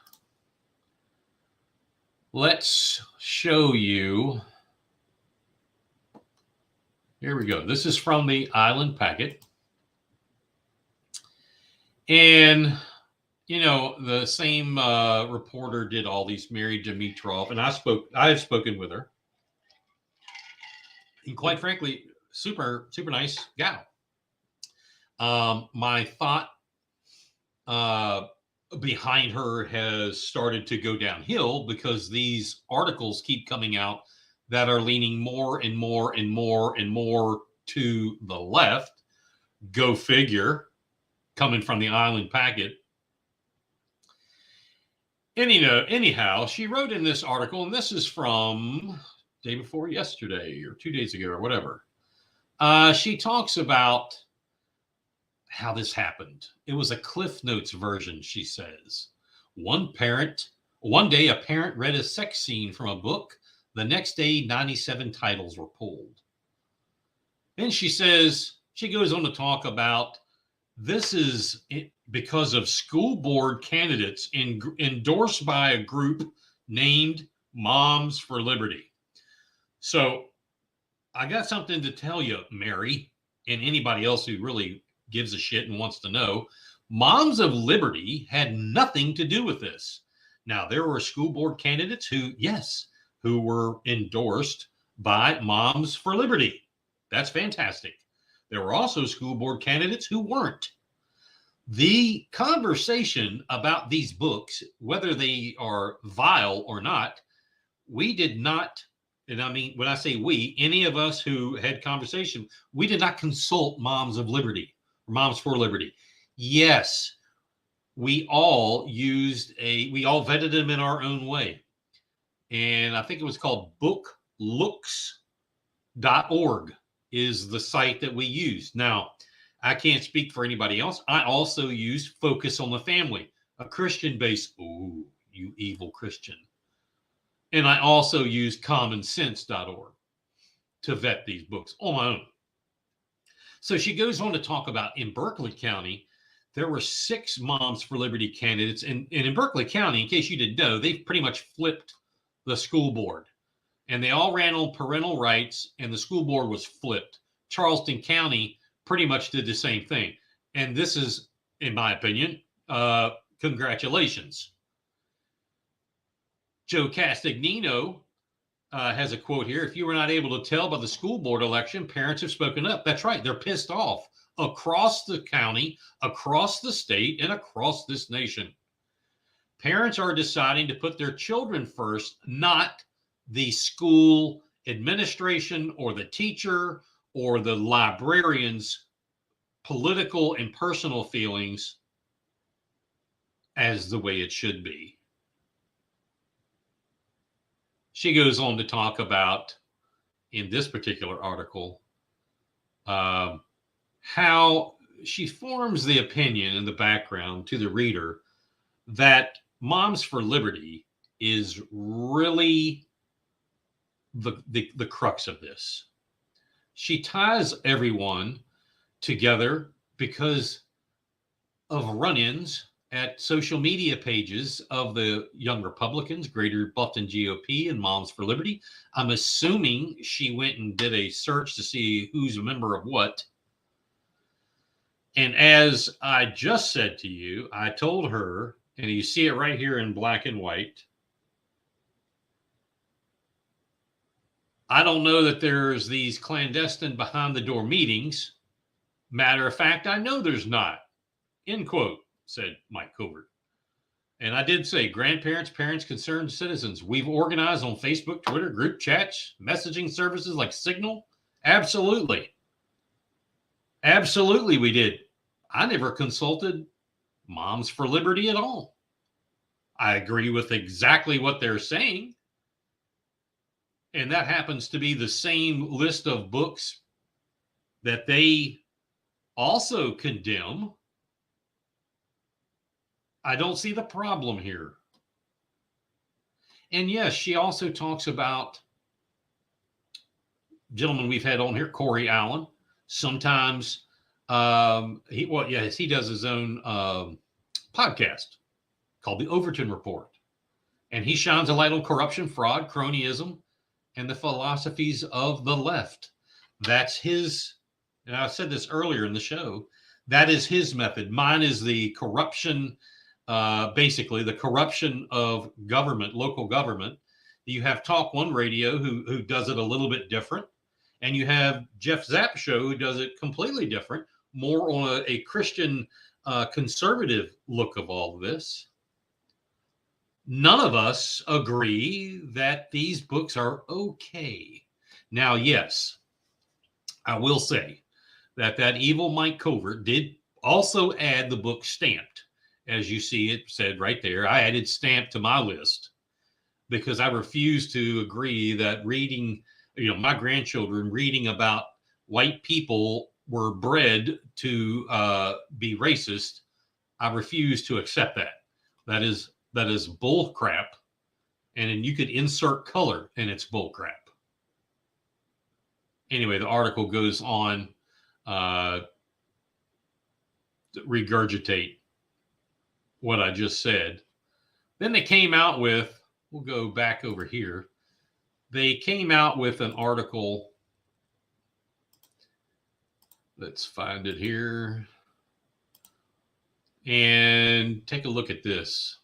Let's show you. Here we go. This is from the Island Packet. And, you know, the same reporter did all these, Mary Dimitrov, and I have spoken with her. And quite frankly, super nice gal. My thought behind her has started to go downhill because these articles keep coming out that are leaning more and more and more and more to the left. Go figure, coming from the Island Packet. And, you know, anyhow, she wrote in this article, and this is from day before yesterday or 2 days ago or whatever. She talks about how this happened. It was a Cliff Notes version, she says. One day a parent read a sex scene from a book. The next day, 97 titles were pulled. Then she says, she goes on to talk about this is because of school board candidates endorsed by a group named Moms for Liberty. So I got something to tell you, Mary, and anybody else who really gives a shit and wants to know. Moms of Liberty had nothing to do with this. Now, there were school board candidates who were endorsed by Moms for Liberty. That's fantastic. There were also school board candidates who weren't. The conversation about these books, whether they are vile or not, we did not, and I mean, when I say we, any of us who had conversation, we did not consult Moms of Liberty, or Moms for Liberty. Yes, we all vetted them in our own way. And I think it was called booklooks.org is the site that we used. Now, I can't speak for anybody else. I also used Focus on the Family, a Christian-based, ooh, you evil Christian. And I also used commonsense.org to vet these books on my own. So she goes on to talk about in Berkeley County, there were 6 Moms for Liberty candidates. And in Berkeley County, in case you didn't know, they've pretty much flipped the school board. And they all ran on parental rights, and the school board was flipped. Charleston County pretty much did the same thing. And this is, in my opinion, congratulations. Joe Castagnino has a quote here. If you were not able to tell by the school board election, parents have spoken up. That's right. They're pissed off across the county, across the state, and across this nation. Parents are deciding to put their children first, not the school administration or the teacher or the librarian's political and personal feelings as the way it should be. She goes on to talk about, in this particular article, how she forms the opinion in the background to the reader that Moms for Liberty is really the crux of this. She ties everyone together because of run-ins at social media pages of the Young Republicans, Greater Bluffton GOP, and Moms for Liberty. I'm assuming she went and did a search to see who's a member of what. And as I just said to you, I told her, and you see it right here in black and white, I don't know that there's these clandestine behind the door meetings. Matter of fact, I know there's not. End quote, said Mike Covert. And I did say, grandparents, parents, concerned citizens. We've organized on Facebook, Twitter, group chats, messaging services like Signal. Absolutely. Absolutely, we did. I never consulted Moms for Liberty at all. I agree with exactly what they're saying. And that happens to be the same list of books that they also condemn, I don't see the problem here. And yes, she also talks about gentleman we've had on here, Corey Allen. Sometimes he does his own podcast called the Overton Report. And he shines a light on corruption, fraud, cronyism, and the philosophies of the left. That's his, and I said this earlier in the show, that is his method. Mine is the corruption, basically the corruption of government, local government. You have Talk One Radio who does it a little bit different. And you have Jeff Zapp Show who does it completely different, more on a Christian conservative look of all of this. None of us agree that these books are okay. Now, yes, I will say that evil Mike Covert did also add the book Stamped. As you see, it said right there, I added Stamped to my list because I refuse to agree that reading, my grandchildren reading about white people were bred to be racist. I refuse to accept that. That is bull crap. And then you could insert color and it's bull crap. Anyway, the article goes on to regurgitate what I just said. Then they came out with, we'll go back over here. They came out with an article. Let's find it here. And take a look at this.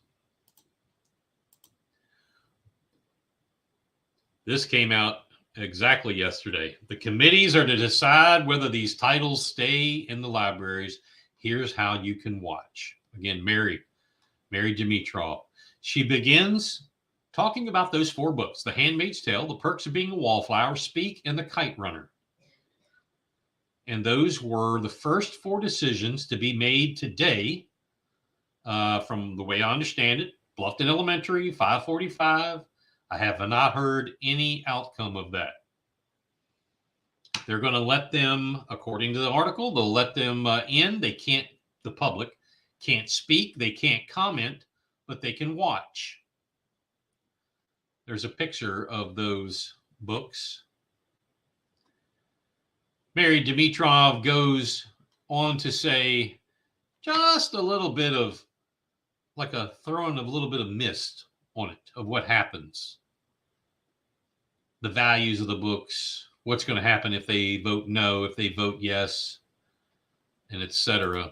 This came out exactly yesterday. The committees are to decide whether these titles stay in the libraries. Here's how you can watch. Again, Mary Dimitrov. She begins talking about those 4 books: The Handmaid's Tale, The Perks of Being a Wallflower, Speak, and The Kite Runner. And those were the first 4 decisions to be made today, from the way I understand it. Bluffton Elementary, 545. I have not heard any outcome of that. They're going to let them, according to the article, they'll let them in. They can't, the public can't speak. They can't comment, but they can watch. There's a picture of those books. Mary Dimitrov goes on to say just a little bit of, like a throwing of a little bit of mist on it, of what happens. The values of the books, what's going to happen if they vote no, if they vote yes, and etc.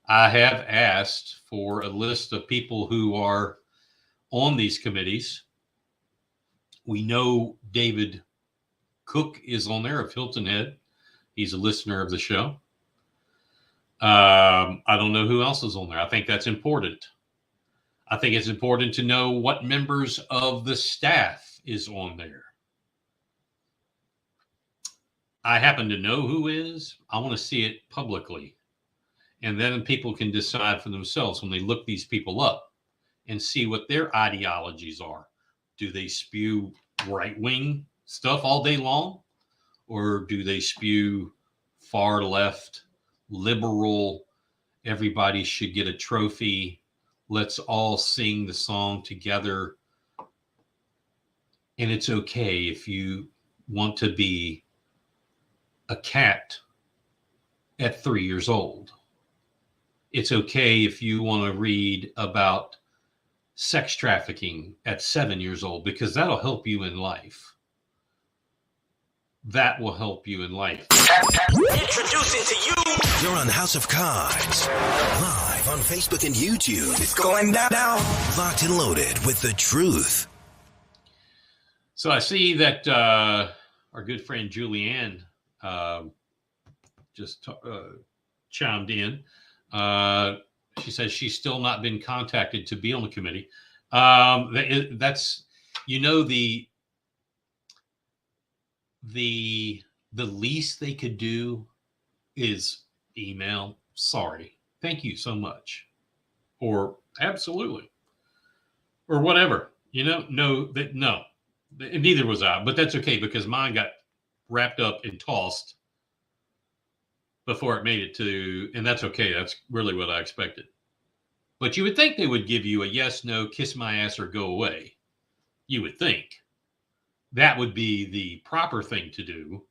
I have asked for a list of people who are on these committees. We know David Cook is on there of Hilton Head. He's a listener of the show. I don't know who else is on there. I think that's important. I think it's important to know what members of the staff is on there. I happen to know who is. I want to see it publicly. And then people can decide for themselves when they look these people up and see what their ideologies are. Do they spew right-wing stuff all day long? Or do they spew far left, liberal, everybody should get a trophy, let's all sing the song together, and it's okay if you want to be a cat at 3 years old. It's okay if you want to read about sex trafficking at 7 years old, because that'll help you in life. That will help you in life. Introducing to you. You're on House of Cards, live on Facebook and YouTube. It's going down. Locked and loaded with the truth. So I see that our good friend Julianne just chimed in. She says she's still not been contacted to be on the committee. That's, the least they could do is email, sorry, thank you so much, or absolutely, or whatever. No, neither was I, but that's okay because mine got wrapped up and tossed before it made it to, and that's okay. That's really what I expected. But you would think they would give you a yes, no, kiss my ass, or go away. You would think that would be the proper thing to do.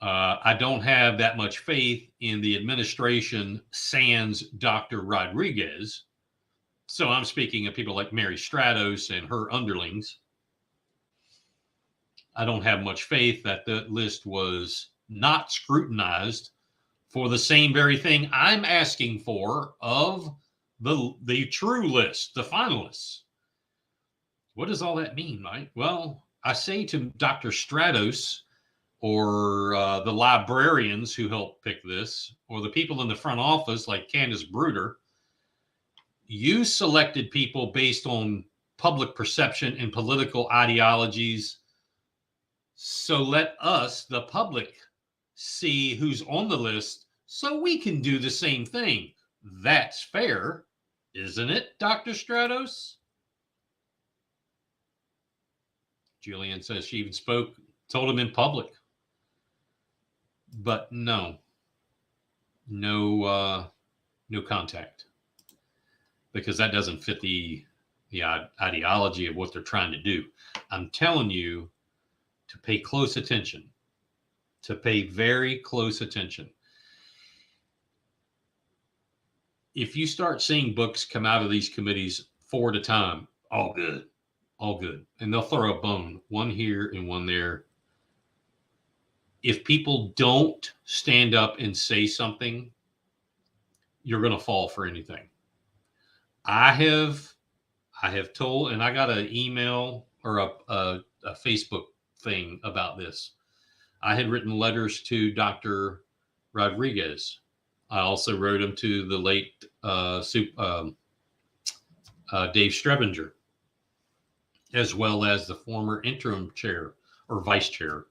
I don't have that much faith in the administration sans Dr. Rodriguez. So I'm speaking of people like Mary Stratos and her underlings. I don't have much faith that the list was not scrutinized for the same very thing I'm asking for of the true list, the finalists. What does all that mean, Mike? Well, I say to Dr. Stratos or the librarians who helped pick this, or the people in the front office like Candace Bruder, you selected people based on public perception and political ideologies. So let us, the public, see who's on the list so we can do the same thing. That's fair, isn't it, Dr. Stratos? Julianne says she even told him in public. But no contact, because that doesn't fit the ideology of what they're trying to do. I'm telling you to pay close attention, to pay very close attention. If you start seeing books come out of these committees 4 at a time, all good. And they'll throw a bone, one here and one there. If people don't stand up and say something, you're going to fall for anything. I have told, and I got an email or a Facebook thing about this. I had written letters to Dr. Rodriguez. I also wrote them to the late Dave Strebinger, as well as the former interim chair or vice chair,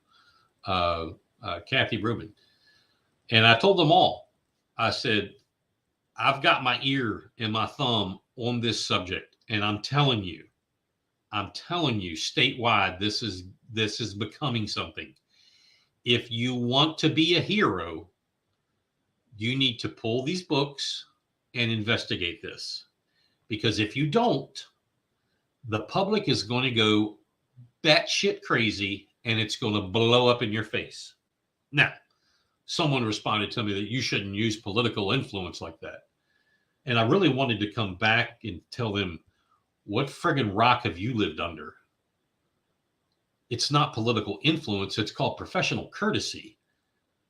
Kathy Rubin. And I told them all, I said, I've got my ear and my thumb on this subject. And I'm telling you, statewide, this is becoming something. If you want to be a hero, you need to pull these books and investigate this. Because if you don't, the public is going to go batshit crazy and it's going to blow up in your face. Now, someone responded to me that you shouldn't use political influence like that. And I really wanted to come back and tell them, what friggin' rock have you lived under? It's not political influence. It's called professional courtesy.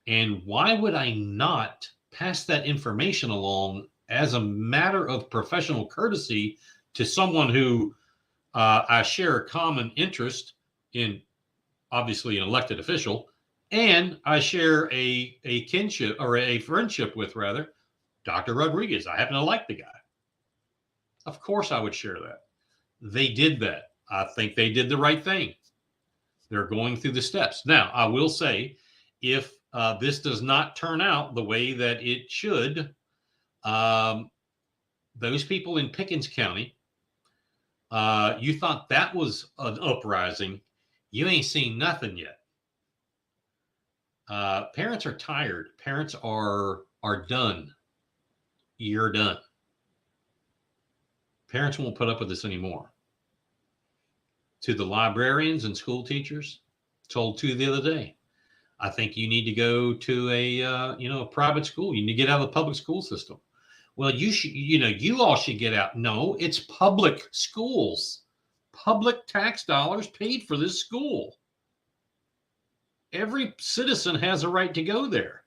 And why would I not pass that information along as a matter of professional courtesy to someone who I share a common interest in, obviously an elected official, and I share a kinship or a friendship with, rather, Dr. Rodriguez. I happen to like the guy. Of course I would share that. They did that. I think they did the right thing. They're going through the steps. Now, I will say, if this does not turn out the way that it should, those people in Pickens County, you thought that was an uprising. You ain't seen nothing yet. Parents are tired. Parents are done. You're done. Parents won't put up with this anymore. To the librarians and school teachers, told to the other day, I think you need to go to a private school. You need to get out of the public school system. Well, you all should get out. No, it's public schools. Public tax dollars paid for this school. Every citizen has a right to go there.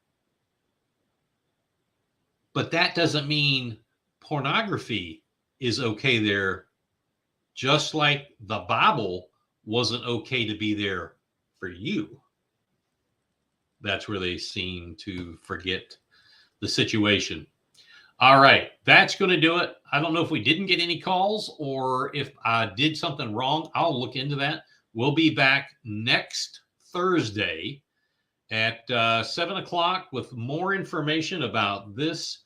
But that doesn't mean pornography is okay there, just like the Bible wasn't okay to be there for you. That's where they seem to forget the situation. All right, that's going to do it. I don't know if we didn't get any calls or if I did something wrong. I'll look into that. We'll be back next Thursday at 7 o'clock with more information about this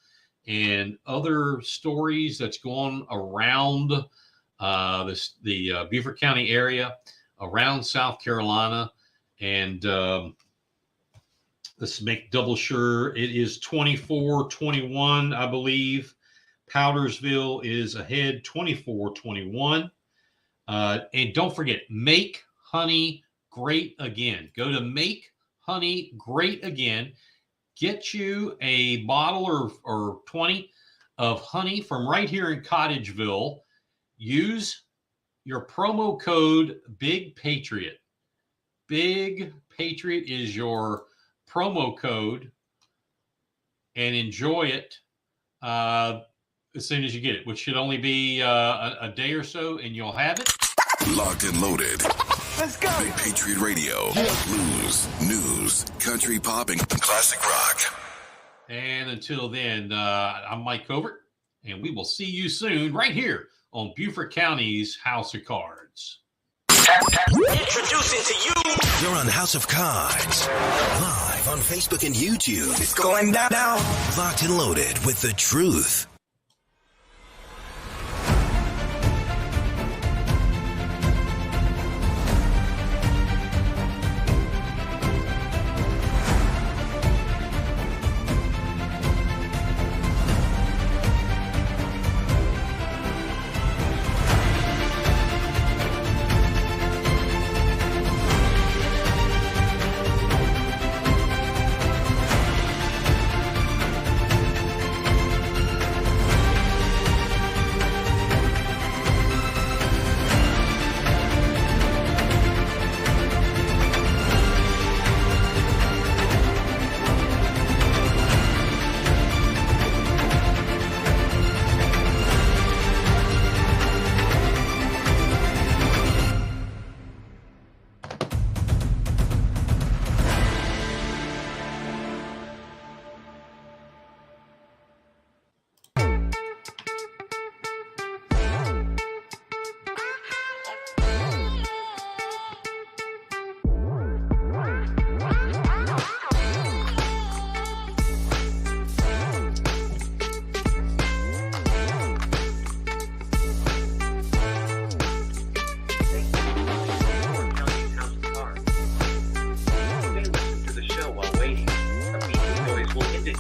and other stories that's going around the Beaufort County area, around South Carolina, and Let's make double sure. It is 24-21, I believe. Powdersville is ahead 24-21. And don't forget, Make Honey Great Again. Go to Make Honey Great Again. Get you a bottle or 20 of honey from right here in Cottageville. Use your promo code Big Patriot. Big Patriot is your promo code, and enjoy it as soon as you get it, which should only be a day or so, and you'll have it. Locked and loaded. Let's go. Big Patriot Radio. Blues, news, country pop, and classic rock. And until then, I'm Mike Covert, and we will see you soon right here on Beaufort County's House of Cards. Introducing to you. You're on House of Cards. Live on Facebook and YouTube. It's going down. Locked and loaded with the truth.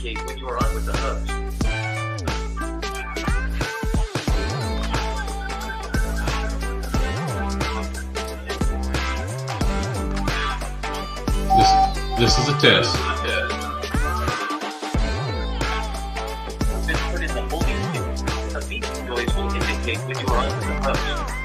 When you are on with the host. This is a test. Then put in the holding signal. A beeping noise will indicate when you are on with the host.